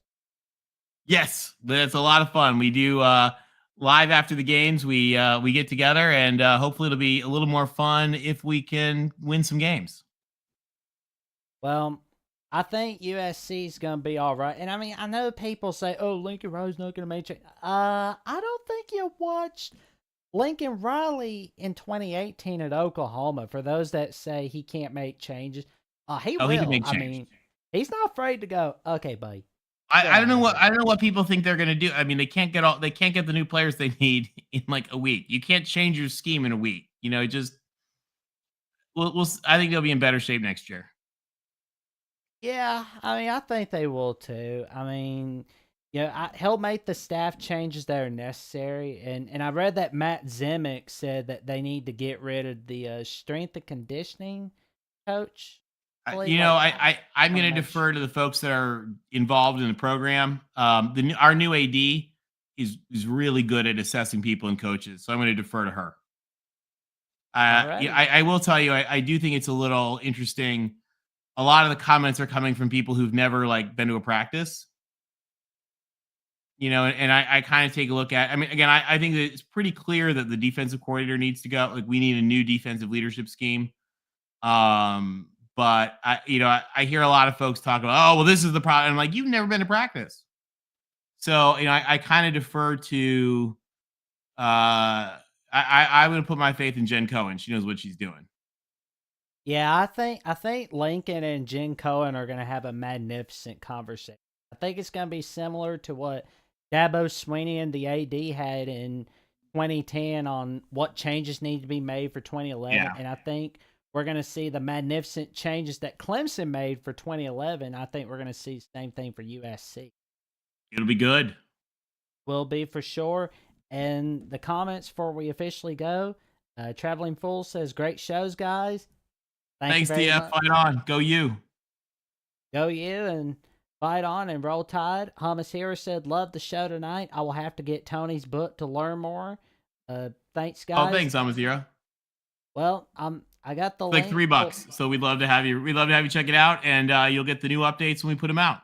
Yes, that's a lot of fun. We do live after the games. We get together, and hopefully it'll be a little more fun if we can win some games. Well, I think USC is going to be all right. And I mean, I know people say, "Oh, Lincoln Riley's not going to make change." I don't think you watched Lincoln Riley in 2018 at Oklahoma. For those that say he can't make changes, he will. He can make change. I mean, he's not afraid to go. Okay, buddy. I don't know what people think they're going to do. I mean, they can't get the new players they need in like a week. You can't change your scheme in a week. I think they'll be in better shape next year. Yeah, I mean, I think they will too. I mean, he'll make the staff changes that are necessary. And I read that Matt Zimick said that they need to get rid of the strength and conditioning coach. I'm going to defer to the folks that are involved in the program. Our new AD is really good at assessing people and coaches, so I'm going to defer to her. I will tell you, I do think it's a little interesting. A lot of the comments are coming from people who've never been to a practice. And I kind of take a look at. I mean, again, I think that it's pretty clear that the defensive coordinator needs to go. We need a new defensive leadership scheme. But I hear a lot of folks talk about, oh, well, this is the problem. I'm like, you've never been to practice. So, I kind of defer to, I'm going to put my faith in Jen Cohen. She knows what she's doing. Yeah, I think Lincoln and Jen Cohen are going to have a magnificent conversation. I think it's going to be similar to what Dabo Swinney and the AD had in 2010 on what changes need to be made for 2011. Yeah. And I think we're going to see the magnificent changes that Clemson made for 2011. I think we're going to see the same thing for USC. It'll be good. Will be for sure. And the comments before we officially go, Traveling Fool says, great shows, guys. Thanks, DF. Fight on. Go you. Go you and fight on and roll Tide. Hummus Hero said, love the show tonight. I will have to get Tony's book to learn more. Thanks, guys. Oh, thanks, Hummus Hero. Well, I got the link. Like $3. So we'd love to have you. We'd love to have you check it out, and you'll get the new updates when we put them out.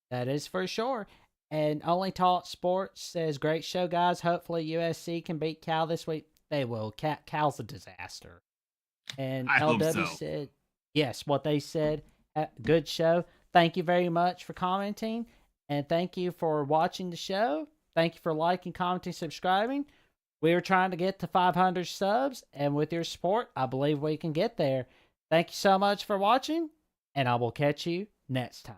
That is for sure. And Only Talk Sports says, great show, guys. Hopefully USC can beat Cal this week. They will. Cal's a disaster. And I LW hope so. said, yes, what they said. Good show. Thank you very much for commenting. And thank you for watching the show. Thank you for liking, commenting, subscribing. We are trying to get to 500 subs. And with your support, I believe we can get there. Thank you so much for watching. And I will catch you next time.